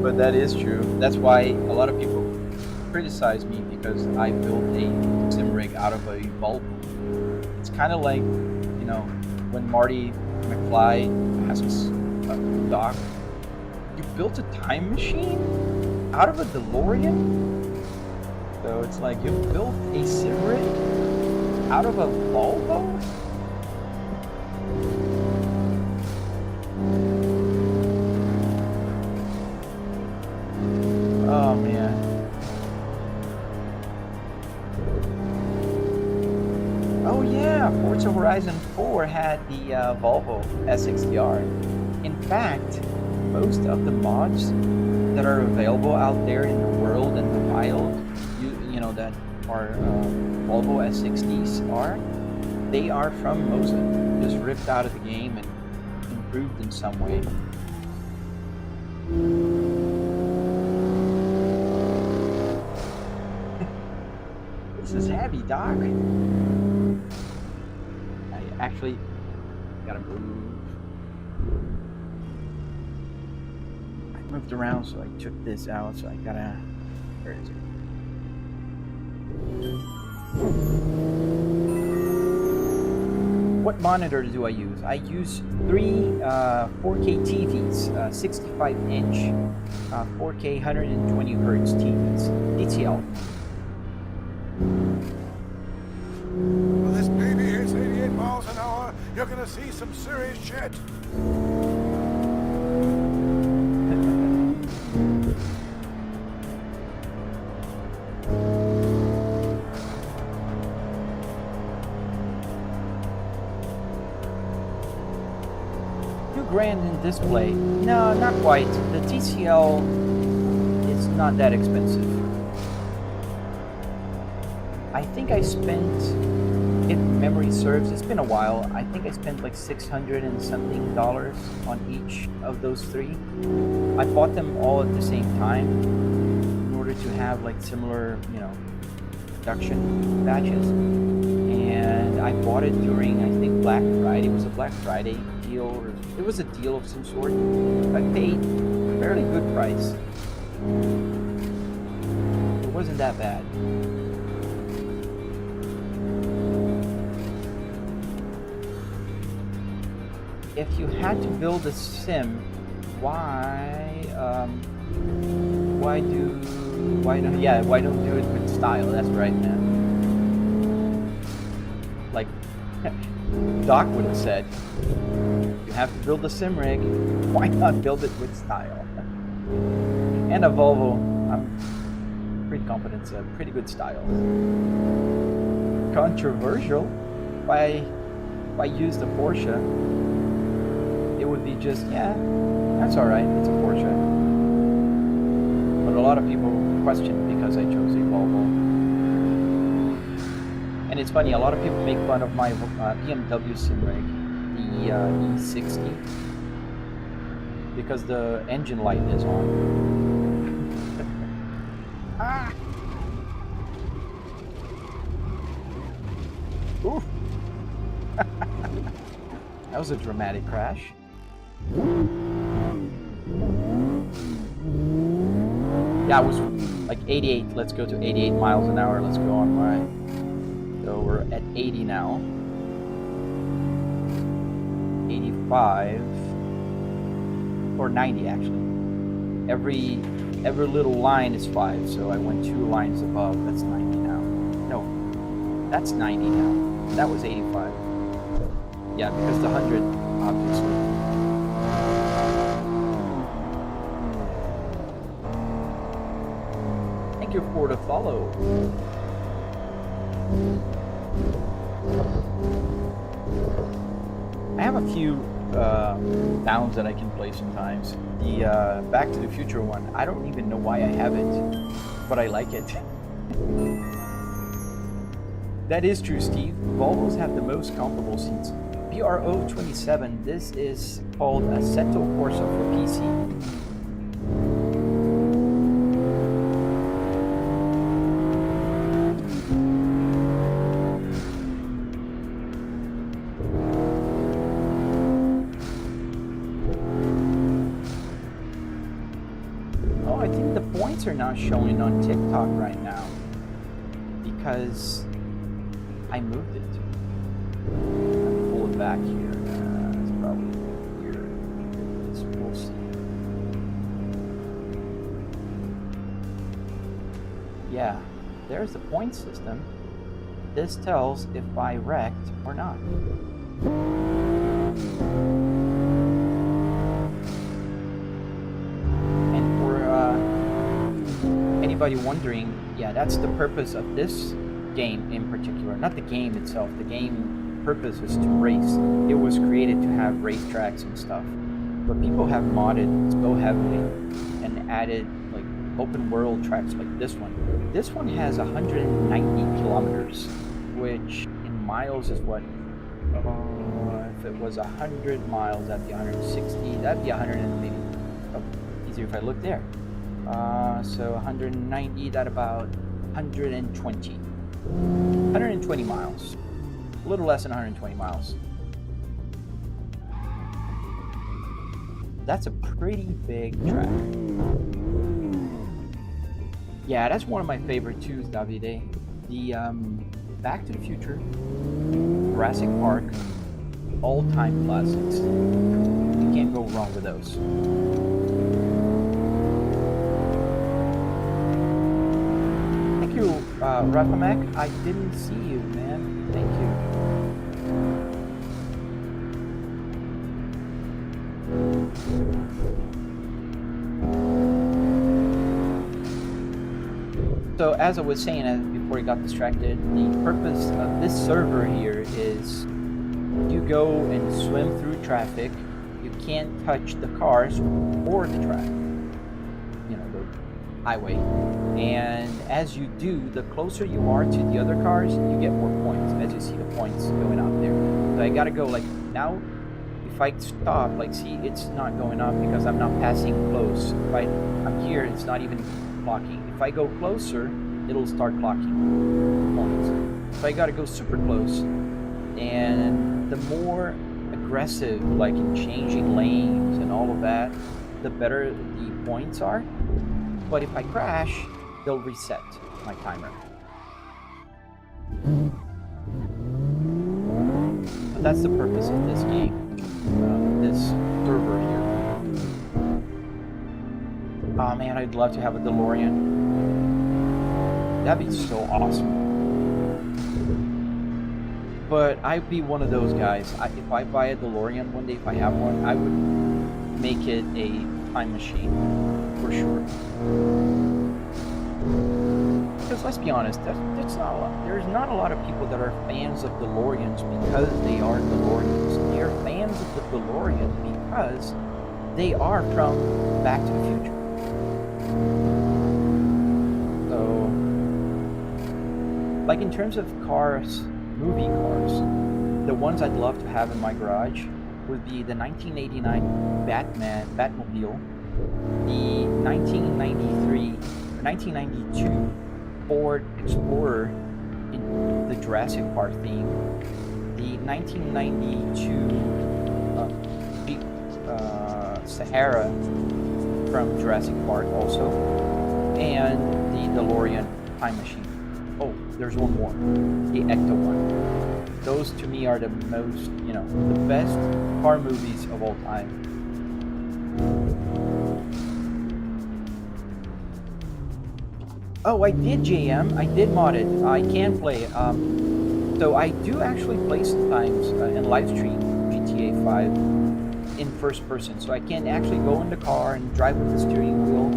But that is true. That's why a lot of people criticize me, because I built a sim rig out of a Volvo. It's kind of like, when Marty McFly asks Doc, you built a time machine out of a DeLorean? So it's like, you built a sim rig out of a Volvo? Oh man. Oh yeah, Forza Horizon 4 had the Volvo S60R. In fact, most of the mods that are available out there in the world and the wild, that are Volvo S60s they are from Moza, just ripped out of the game and improved in some way. This is heavy, Doc. I actually gotta move. I moved around, so I took this out, so I gotta, where is it? What monitor do I use? I use 3 4K TVs, 65-inch 4K 120 Hz TVs, TTL. Well, this baby hits 88 miles an hour, you're gonna see some serious shit. $2,000 in display. No, not quite. The TCL is not that expensive. I think I spent if memory serves, it's been a while. I think I spent like $600 and something on each of those three. I bought them all at the same time in order to have like similar, production batches. And I bought it during, I think, Black Friday. It was a Black Friday deal, or it was a deal of some sort. I paid a fairly good price. It wasn't that bad. If you had to build a sim, why don't do it with style? That's right, man. Like Doc would have said, you have to build a sim rig. Why not build it with style? And a Volvo, I'm pretty confident it's a pretty good style. Controversial. If I used a Porsche, it would be just, yeah, that's alright, it's a Porsche. But a lot of people question because I chose a Volvo. And it's funny, a lot of people make fun of my BMW sim rig, the E60, because the engine light is on. Ah! Oof! That was a dramatic crash. Yeah, it was like 88. Let's go to 88 miles an hour. Let's go on my. So we're at 80 now. 85 or 90 actually. Every little line is 5. So I went 2 lines above. That's 90 now. No, that's 90 now. That was 85. Yeah, because the 100 obviously. Thank you for the follow. I have a few sounds that I can play sometimes. The Back to the Future one, I don't even know why I have it, but I like it. That is true, Steve. Volvos have the most comfortable seats. BRO27, this is called Assetto Corsa for PC. Are not showing on TikTok right now because I moved it. Let me pull it back here. It's probably here. We'll see. Yeah, there's the point system. This tells if I wrecked or not. Anybody wondering, yeah, that's the purpose of this game in particular. Not the game itself. The game purpose is to race. It was created to have racetracks and stuff. But people have modded so heavily and added like open world tracks like this one. This one has 190 kilometers, which in miles is what? If it was 100 miles, that'd be 160. That'd be 100 and maybe easier if I look there. So 190, that about 120. 120 miles. A little less than 120 miles. That's a pretty big track. Yeah, that's one of my favorite too, Davide. The Back to the Future, Jurassic Park, all-time classics. You can't go wrong with those. Rafamek, I didn't see you, man. Thank you. So as I was saying before I got distracted, the purpose of this server here is you go and swim through traffic. You can't touch the cars or the track. You know, highway. And as you do, the closer you are to the other cars, you get more points, as you see the points going up there. So I gotta go, like, now, if I stop, like, see, it's not going up because I'm not passing close. If I'm here, it's not even clocking. If I go closer, it'll start clocking points. So I gotta go super close. And the more aggressive, like in changing lanes and all of that, the better the points are. But if I crash, they'll reset my timer. But that's the purpose of this game, this server here. Oh man, I'd love to have a DeLorean. That'd be so awesome. But I'd be one of those guys. If I buy a DeLorean one day, if I have one, I would make it a time machine, for sure. Because let's be honest, there's not a lot of people that are fans of DeLoreans because they are DeLoreans. They are fans of the DeLorean because they are from Back to the Future. So, like in terms of cars, movie cars, the ones I'd love to have in my garage would be the 1989 Batmobile, the 1992 Ford Explorer in the Jurassic Park theme, the 1992 Sahara from Jurassic Park also, and the DeLorean Time Machine. Oh, there's one more, the Ecto one. Those to me are the most, the best car movies of all time. Oh, I did JM. I did mod it. I can play. So I do actually play sometimes and live stream GTA 5 in first person. So I can actually go in the car and drive with the steering wheel.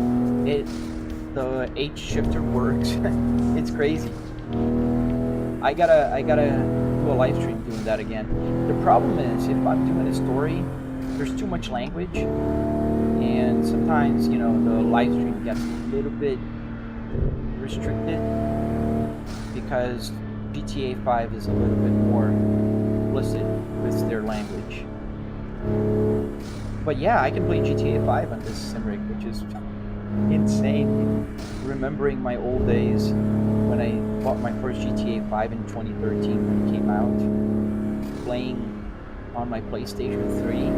The H shifter works. It's crazy. I gotta do a live stream doing that again. The problem is if I'm doing a story, there's too much language, and sometimes the live stream gets a little bit restricted because GTA 5 is a little bit more explicit with their language. But yeah, I can play GTA 5 on this Simric, which is insane. Remembering my old days when I bought my first GTA 5 in 2013 when it came out, playing on my PlayStation 3,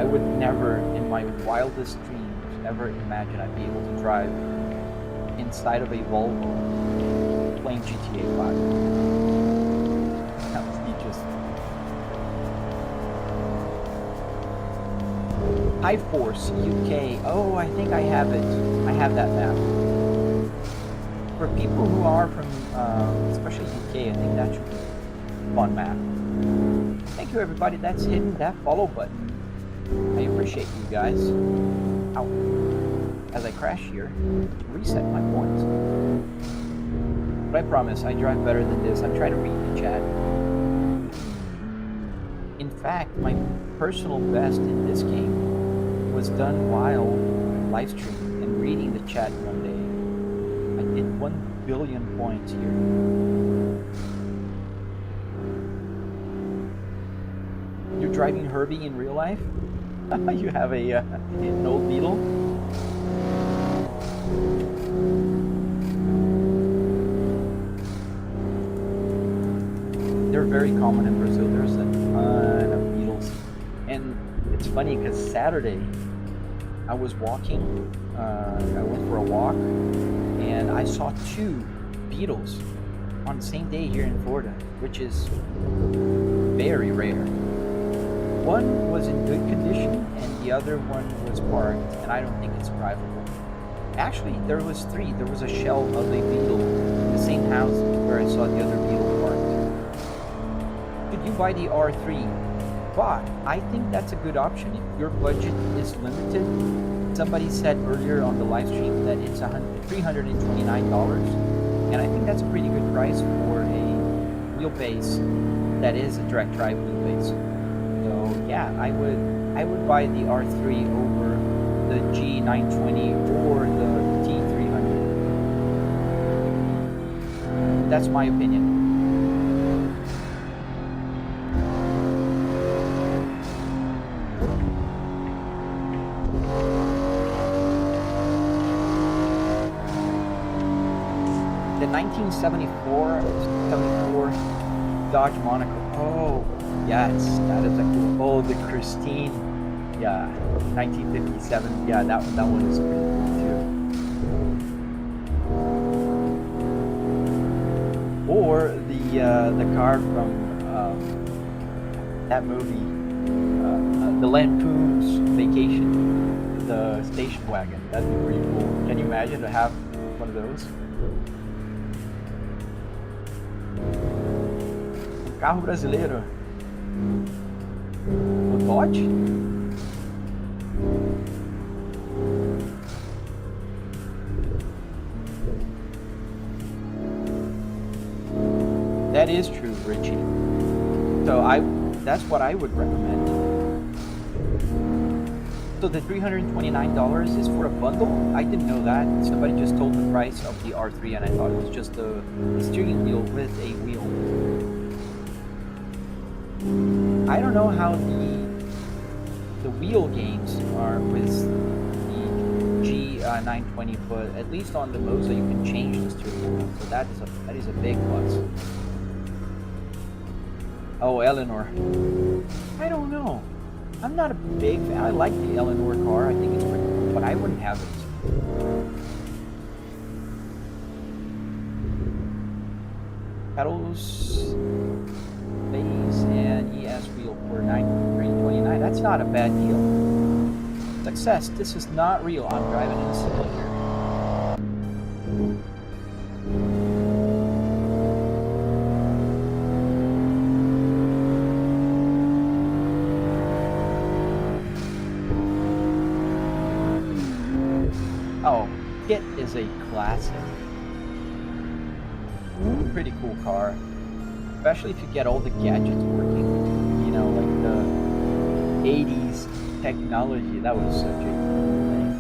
I would never in my wildest dreams ever imagine I'd be able to drive inside of a Volvo playing GTA 5. That was just High Force UK. Oh, I think I have it. I have that map. For people who are from, especially UK, I think that should be a fun map. Thank you, everybody that's hitting that follow button. I appreciate you guys. Ow. As I crash here, to reset my points. But I promise, I drive better than this. I'm trying to read the chat. In fact, my personal best in this game was done while live streaming and reading the chat one day. I did 1 billion points here. You're driving Herbie in real life? You have an old Beetle? They're very common in Brazil. There's a ton of beetles. And it's funny because Saturday I was walking, I went for a walk, and I saw 2 beetles on the same day here in Florida, which is very rare. One was in good condition and the other one was parked, and I don't think it's drivable. Actually, there was 3. There was a shell of a beetle in the same house where I saw the other beetle parked. Could you buy the R3? But I think that's a good option if your budget is limited. Somebody said earlier on the live stream that it's $329, and I think that's a pretty good price for a wheelbase that is a direct drive wheelbase. So yeah, I would buy the R3 over the G920 or the That's my opinion. The 1974 74 Dodge Monaco. Oh, yes, that is a cool. Oh, the Christine. Yeah, 1957. Yeah, that one is pretty cool too. Or the car from that movie, the Lampoon's Vacation, the station wagon. That'd be pretty cool. Can you imagine to have one of those? Carro brasileiro. O Dodge? That is true, Richie. So that's what I would recommend. So the $329 is for a bundle? I didn't know that. Somebody just told the price of the R3 and I thought it was just the steering wheel with a wheel. I don't know how the wheel games are with the G920, but at least on the Moza you can change the steering wheel. So that is a big plus. Oh, Eleanor. I don't know. I'm not a big fan. I like the Eleanor car. I think it's pretty cool, but I wouldn't have it. Pedals, base, and ES wheel for $929. That's not a bad deal. Success. This is not real. I'm driving in a simulator. Oh, Kit is a classic. Pretty cool car. Especially if you get all the gadgets working. You know, like the 80s technology. That was such a cool thing.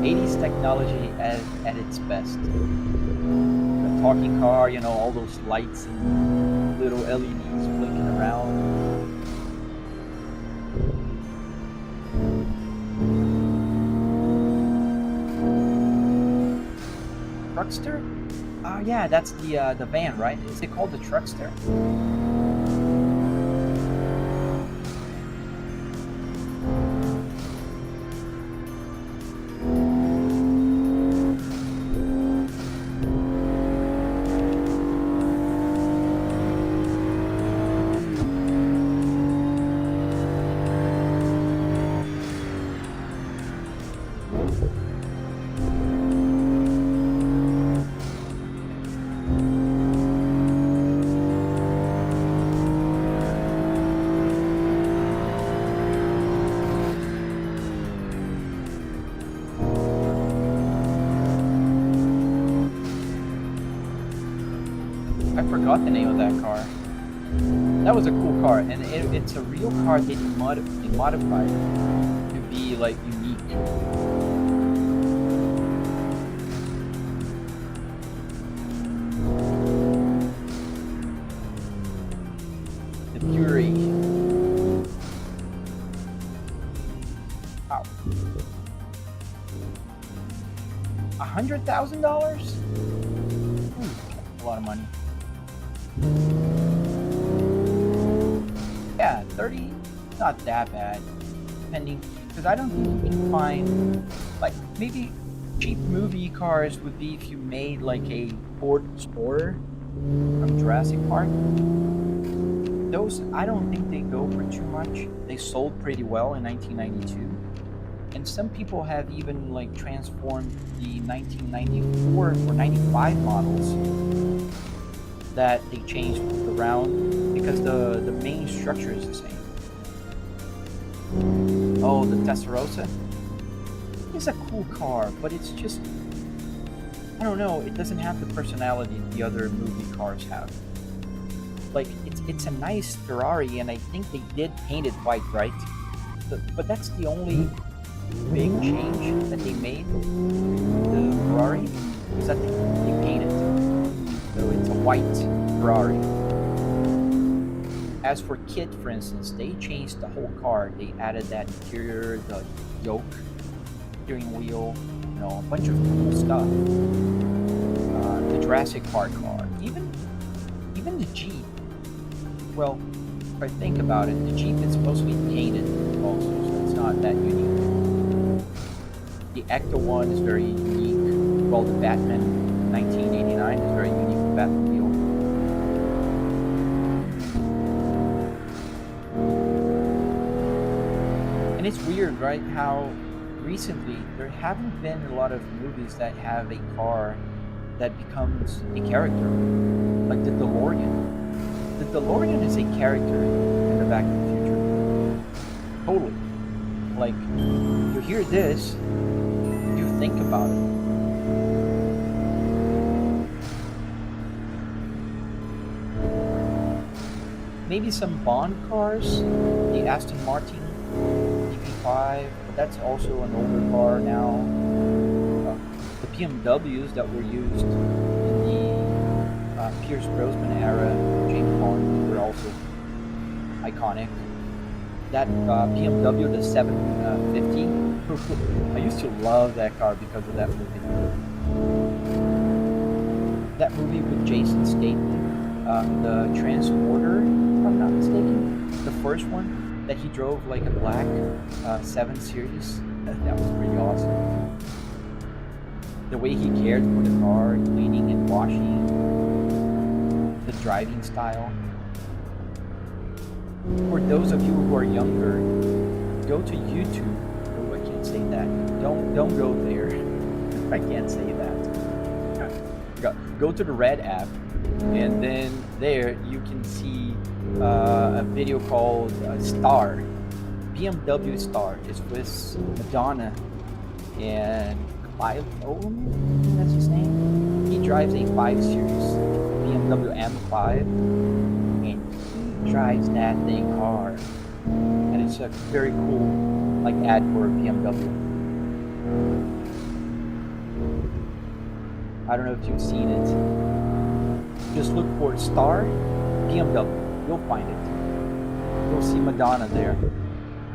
80s technology at its best. The talking car, you know, all those lights and little LEDs blinking around. Truckster? Oh yeah, that's the van, right? Is it called the Truckster? I forgot the name of that car. That was a cool car, and it's a real car they modified to be like unique. The Fury. Wow. $100,000? A lot of money. Yeah, 30, not that bad, depending, because I don't think you can find, like, maybe cheap movie cars would be if you made, like, a Ford Explorer from Jurassic Park. Those, I don't think they go for too much. They sold pretty well in 1992. And some people have even, like, transformed the 1994 or 95 models that they changed around because the main structure is the same. Oh, the Testarossa. It's a cool car, but it's just, I don't know, it doesn't have the personality the other movie cars have. Like, it's a nice Ferrari, and I think they did paint it white, right? But that's the only big change that they made with the Ferrari, is that they paint it. So it's a white Ferrari. As for kit, for instance, they changed the whole car. They added that interior, the yoke, steering wheel, a bunch of cool stuff. The Jurassic Park car, even the Jeep. Well, if I think about it, the Jeep is supposed to be painted also, so it's not that unique. The Ecto one is very unique. Well, the Batman 1989 is very unique with Batmobile. And it's weird, right, how recently there haven't been a lot of movies that have a car that becomes a character, like the DeLorean. The DeLorean is a character in the Back to the Future. Totally. Like, you hear this, you think about it. Maybe some Bond cars, the Aston Martin DB5, but that's also an older car now. The BMWs that were used in the Pierce Brosnan era, James Bond, were also iconic. That BMW, the 750, I used to love that car because of that movie. That movie with Jason Statham, the Transporter, if I'm not mistaken, the first one that he drove like a black 7 Series. That was pretty awesome. The way he cared for the car, cleaning and washing, the driving style. For those of you who are younger, go to YouTube. Oh, I can't say that. Don't go there. I can't say that. Go to the Red app, and then there you can see a video called Star. BMW Star is with Madonna and Clive Owen, that's his name. He drives a 5 Series BMW M5, and he drives that thing hard. And it's a very cool, like, ad for BMW. I don't know if you've seen it. Just look for Star BMW. You'll find it. You'll see Madonna there.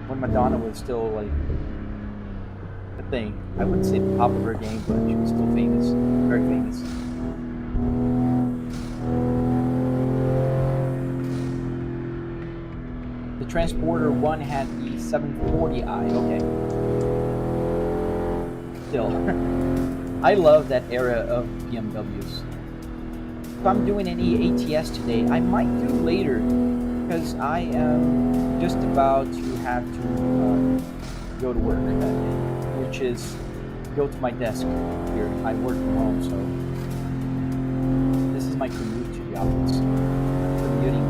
When Madonna was still like a thing. I wouldn't say the top of her game, but she was still famous. Very famous. The Transporter 1 had the 740i. Okay. Still. I love that era of BMWs. If I'm doing any ATS today, I might do later because I am just about to have to go to work, which is go to my desk here. I work from home, so this is my commute to the office. Commuting.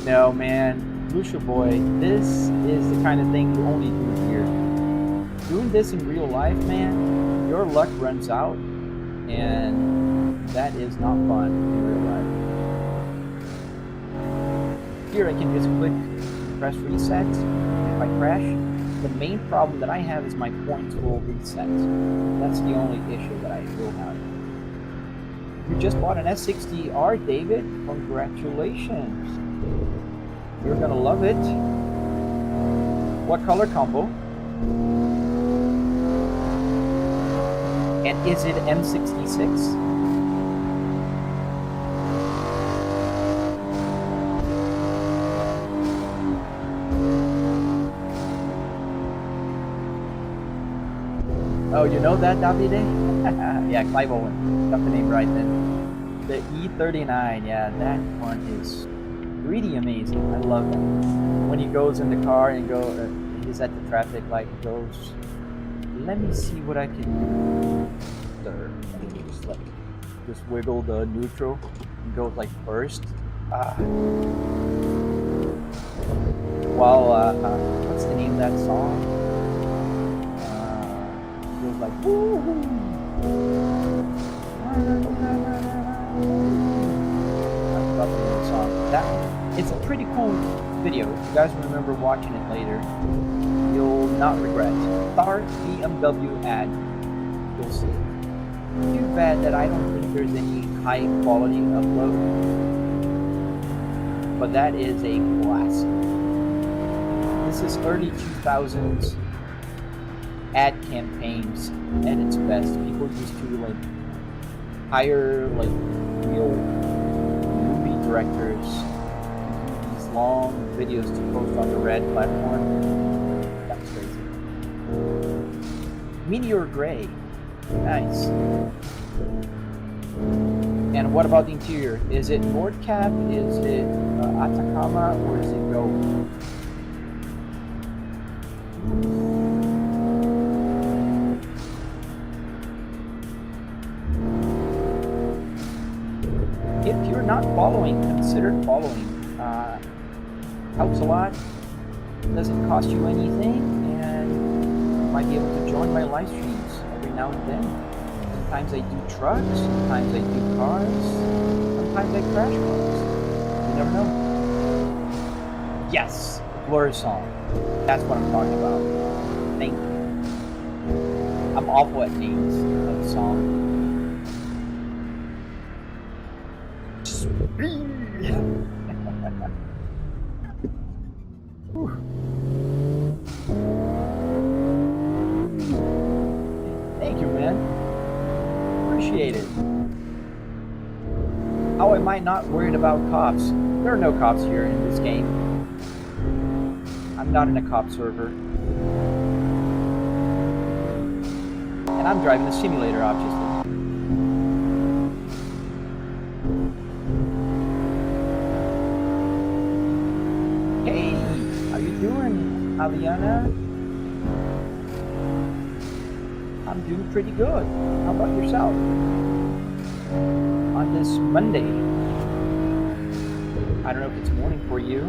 No, man. Lucia boy, this is the kind of thing you only do here. Doing this in real life, man, your luck runs out, and that is not fun in real life. Here I can just click, press reset. If I crash, the main problem that I have is my points will reset. That's the only issue that I will have. You just bought an S60R, David. Congratulations. You're gonna love it. What color combo? And is it M66? Oh, you know that, Davide? Yeah, Clive Owen. Got the name right then. The E39, yeah, that one is really amazing. I love that. When he goes in the car and he's at the traffic light and goes, let me see what I can do. There. Just wiggle the neutral and go like first. While what's the name of that song? It goes like woo. I forgot the name of the song. That it's a pretty cool video, if you guys remember watching it later, you'll not regret. Star BMW ad. You'll see it. Too bad that I don't think there's any high quality upload. But that is a classic. This is early 2000s ad campaigns at its best. People used to like hire like real movie directors to do these long videos to post on the Red platform. That's crazy. Meteor Gray. Nice. And what about the interior? Is it Nordcap? Is it Atacama? Or is it Gold? If you're not following, consider following. Helps a lot. Doesn't cost you anything, and you might be able to join my live streams every now and then. Sometimes I do trucks, sometimes I do cars, sometimes I crash cars. You never know. Yes, Blur song. That's what I'm talking about. Thank you. I'm awful at names of the song. Thank you, man. Appreciate it. How am I not worried about cops? There are no cops here in this game. I'm not in a cop server. And I'm driving a simulator, obviously. Hey, how you doing, Aliana? I'm doing pretty good. How about yourself? On this Monday. I don't know if it's morning for you,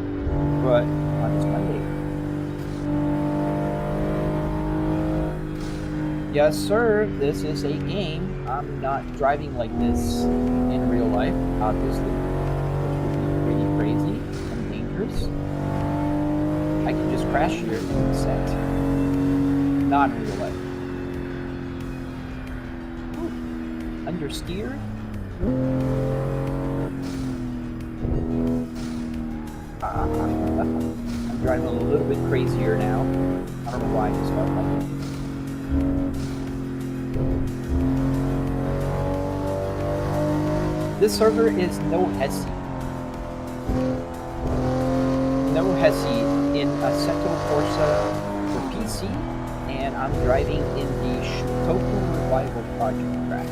but on this Monday. Yes, sir. This is a game. I'm not driving like this in real life, obviously, which would be pretty crazy and dangerous. I can just crash here and reset. Not in real life. Understeer. I'm driving a little bit crazier now. I don't know why I just felt like it. This server is no Hesi. No Hesi in Assetto Corsa for PC, and I'm driving in the Shutoku Revival Project track.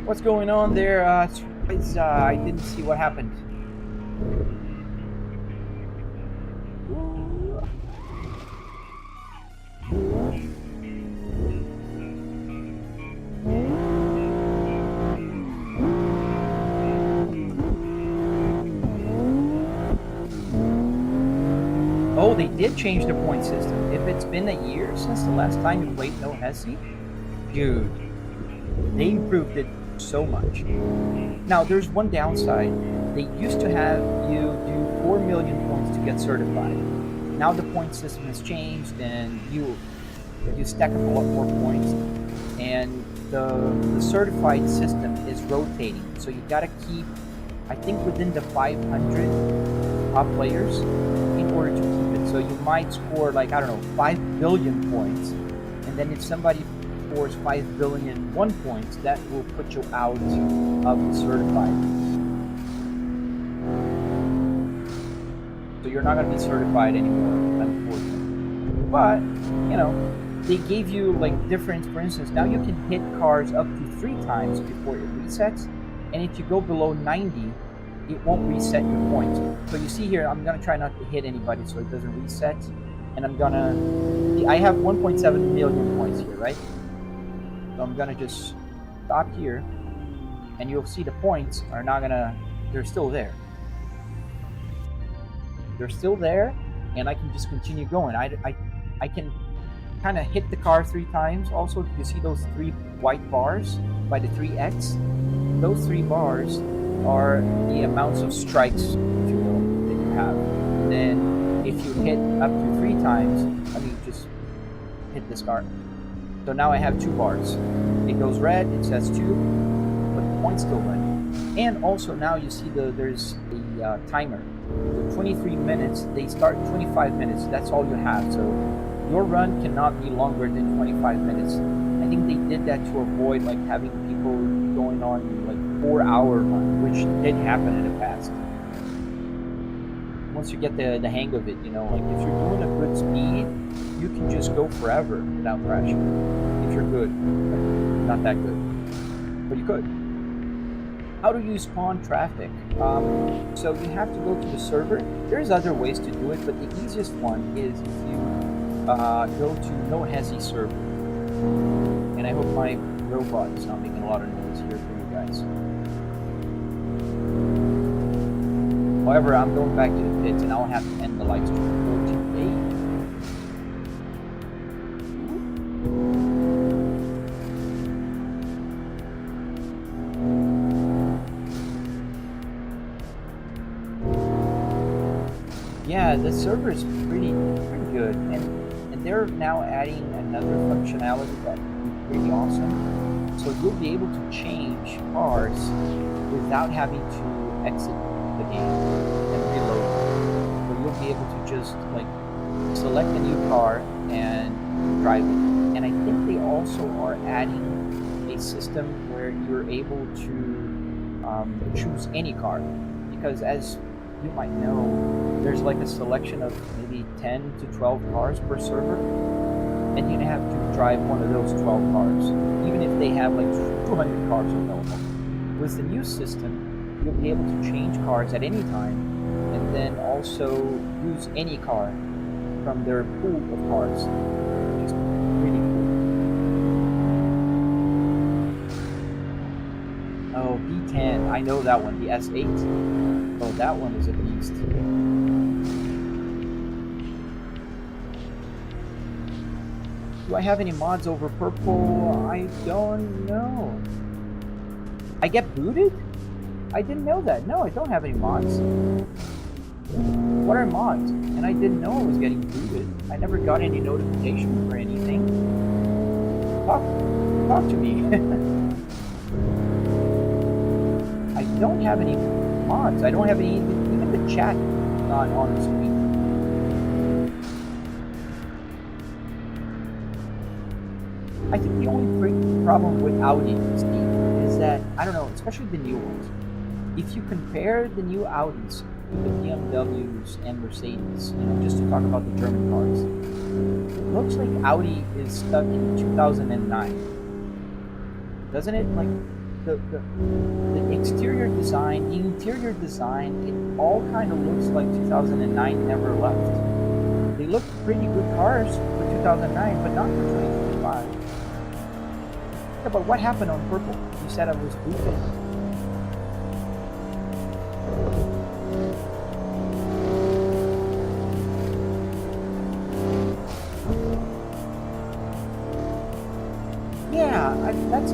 What's going on there? I didn't see what happened. Oh, they did change the point system. If it's been a year since the last time you played No Hesi, dude, they improved it so much. Now, there's one downside. They used to have you do 4 million points to get certified. Now the point system has changed, and you stack up a lot more points, and the certified system is rotating. So you gotta keep, I think, within the 500 top players in order to keep it. So you might score like, I don't know, 5 billion points, and then if somebody scores 5 billion 1 points, that will put you out of the certified. So you're not going to be certified anymore, unfortunately. But, you know, they gave you like different, for instance, now you can hit cars up to 3 times before it resets, and if you go below 90, it won't reset your points. So you see here, I'm going to try not to hit anybody so it doesn't reset, and I have 1.7 million points here, right? So I'm gonna just stop here, and you'll see the points are not gonna, they're still there. They're still there, and I can just continue going. I can kind of hit the car 3 times. Also, you see those 3 white bars by the 3X? Those 3 bars are the amounts of strikes, if you will, that you have. And then if you hit up to 3 times, let me just hit this car. So now I have 2 bars. It goes red, it says 2, but the point's still running. And also now you see there's a timer. So 23 minutes, they start 25 minutes, that's all you have. So your run cannot be longer than 25 minutes. I think they did that to avoid like having people going on like 4-hour run, which did happen in the past. Once you get the hang of it, you know, like if you're doing a good speed, you can just go forever without crashing. If you're good, not that good, but you could. How do you spawn traffic? So you have to go to the server. There's other ways to do it, but the easiest one is if you go to NoHesi server. And I hope my robot is not making a lot of noise here for you guys. However, I'm going back to the pits and I'll have to end the live stream for today. Yeah, the server is pretty good, and they're now adding another functionality that is pretty awesome. So you'll be able to change cars without having to exit the game and reload. So you'll be able to just like select a new car and drive it. And I think they also are adding a system where you're able to choose any car, because as you might know, there's like a selection of maybe 10 to 12 cars per server, and you have to drive one of those 12 cars, even if they have like 200 cars available. With the new system, you'll be able to change cars at any time, and then also use any car from their pool of cars, which is really cool. Oh, B10, I know that one, the S8. Oh, that one is a beast. Do I have any mods over purple? I don't know. I get booted? I didn't know that. No, I don't have any mods. What are mods? And I didn't know I was getting booted. I never got any notification for anything. Talk to me. I don't have any mods. I don't have any, even the chat not on the screen. I think the only problem with Audi, Steve, is that, I don't know, especially the new ones, if you compare the new Audis with the BMWs and Mercedes, you know, just to talk about the German cars, it looks like Audi is stuck in 2009. Doesn't it? Like, the exterior design, the interior design, it all kind of looks like 2009 never left. They look pretty good cars for 2009, but not for 2025. Yeah, but what happened on purple? You said I was booted. Yeah,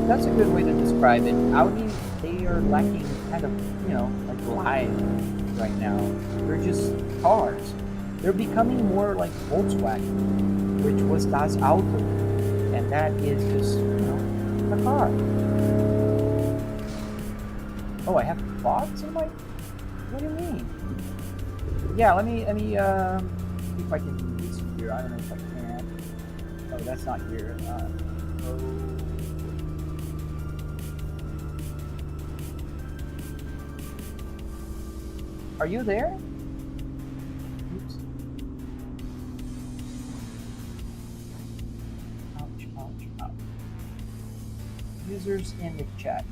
that's a good way to describe it. Audi, they are lacking kind of, you know, like life right now. They're just cars. They're becoming more like Volkswagen, which was Das Auto, and that is just, you know, a car. Oh, I have clogs in my. What do you mean? Yeah, let me see if I can do this here. I don't know if I can. Oh, that's not here. Are you there? Oops. Ouch, ouch, ouch. Users in the chat.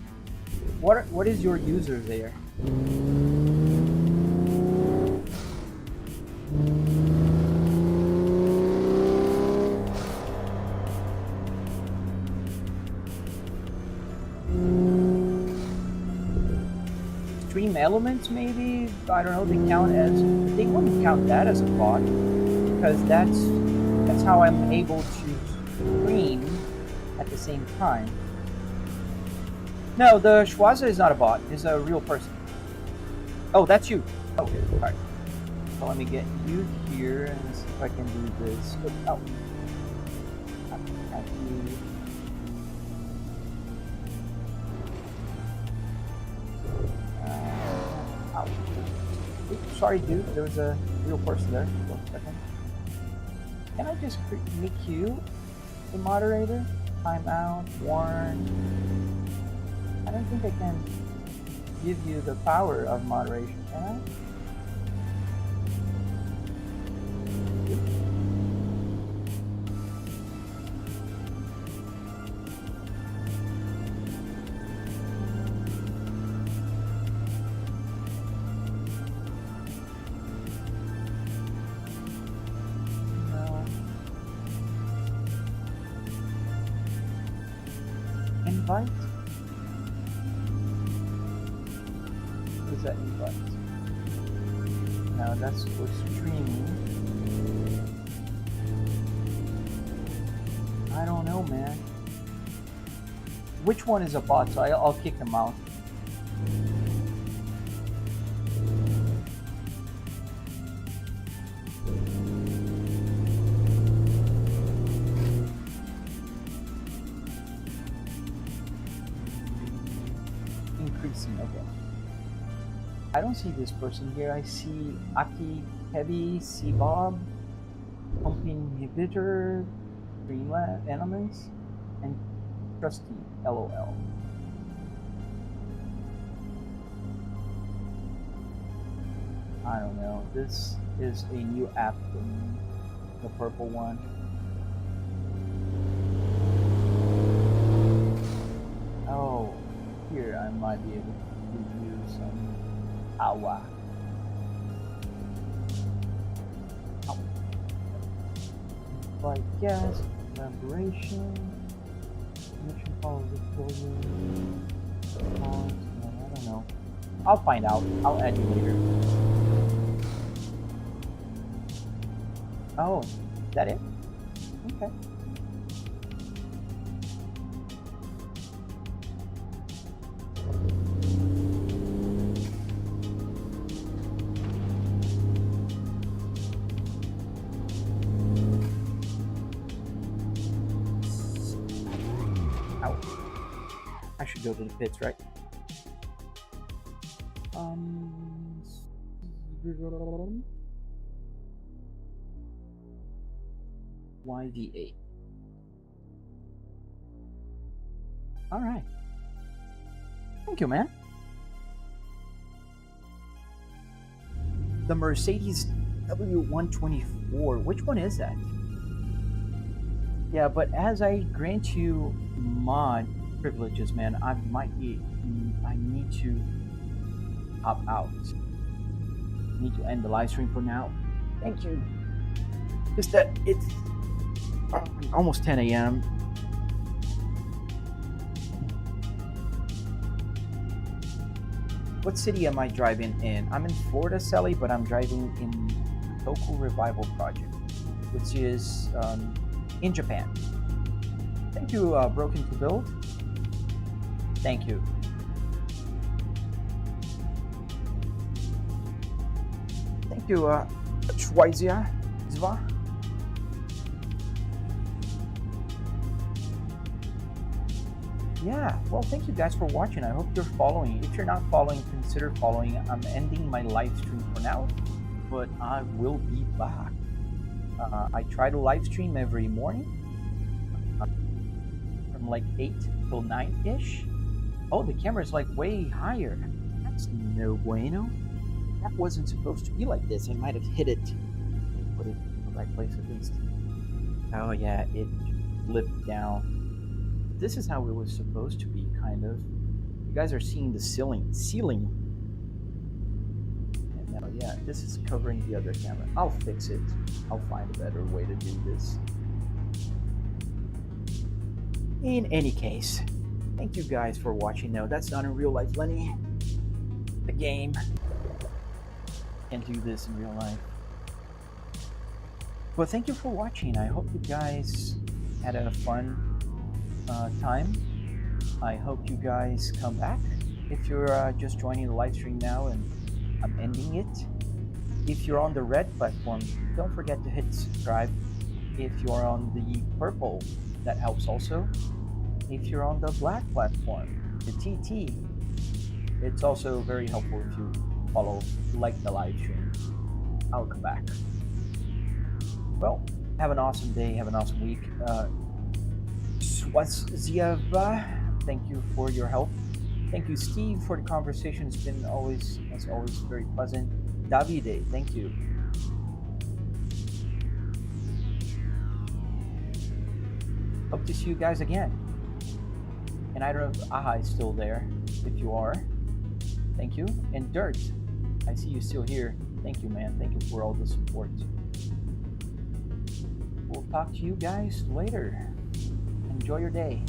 What is your user there? Stream Elements, maybe? I don't know, they count as, they wouldn't count that as a bot, because that's how I'm able to scream at the same time. No, the Schwaza is not a bot. It's a real person. Oh, that's you. Okay, alright. So let me get you here and see if I can do this without at you. Ouch. Oops, sorry, dude. There was a real person there. For a second. Can I just make you a moderator? Timeout, warn. I don't think I can give you the power of moderation, can I? No. Invite? What is that invite? No, that's for streaming. I don't know, man. Which one is a bot? So I'll kick them out. Increasing, okay. I don't see this person here. I see Aki, Heavy, C-Bob, Pumping Inhibitor, Greenland Elements, and Trusty, LOL. I don't know. This is a new app for me. The purple one. Oh, here I might be able to give you some power. Like gas, collaboration, mission follow recording, I don't know. I'll find out. I'll add you later. Oh, is that it? Okay. I should go to the pits, right? YV8. All right. Thank you, man. The Mercedes W124. Which one is that? Yeah, but as I grant you mod privileges, man, I need to hop out. I need to end the live stream for now. Thank you. Just that it's almost 10 a.m. What city am I driving in? I'm in Florida, Sally, but I'm driving in Toku Revival Project, which is in Japan. Thank you, Broken to Build. Thank you. Thank you, Schweizia Zwa. Yeah, well, thank you guys for watching. I hope you're following. If you're not following, consider following. I'm ending my live stream for now, but I will be back. I try to live stream every morning from like 8 till 9-ish. Oh, the camera is like way higher. That's no bueno. That wasn't supposed to be like this. I might have hit it. Put it in the right place at least. Oh yeah, it flipped down. This is how it was supposed to be, kind of. You guys are seeing the ceiling. And now, yeah, this is covering the other camera. I'll fix it. I'll find a better way to do this. In any case, thank you guys for watching. No, that's not in real life, Lenny. The game. Can't do this in real life. But thank you for watching. I hope you guys had a fun time. I hope you guys come back. If you're just joining the live stream now and I'm ending it, if you're on the red platform, don't forget to hit subscribe. If you're on the purple, that helps also. If you're on the black platform, the TT, it's also very helpful if you follow, like the live stream. I'll come back. Well, have an awesome day, have an awesome week. Swazieva, thank you for your help. Thank you, Steve, for the conversation. It's been always, as always, very pleasant. Davide, thank you. Hope to see you guys again. And I don't know if Aha is still there. If you are, thank you. And Dirt, I see you still here. Thank you, man. Thank you for all the support. We'll talk to you guys later. Enjoy your day.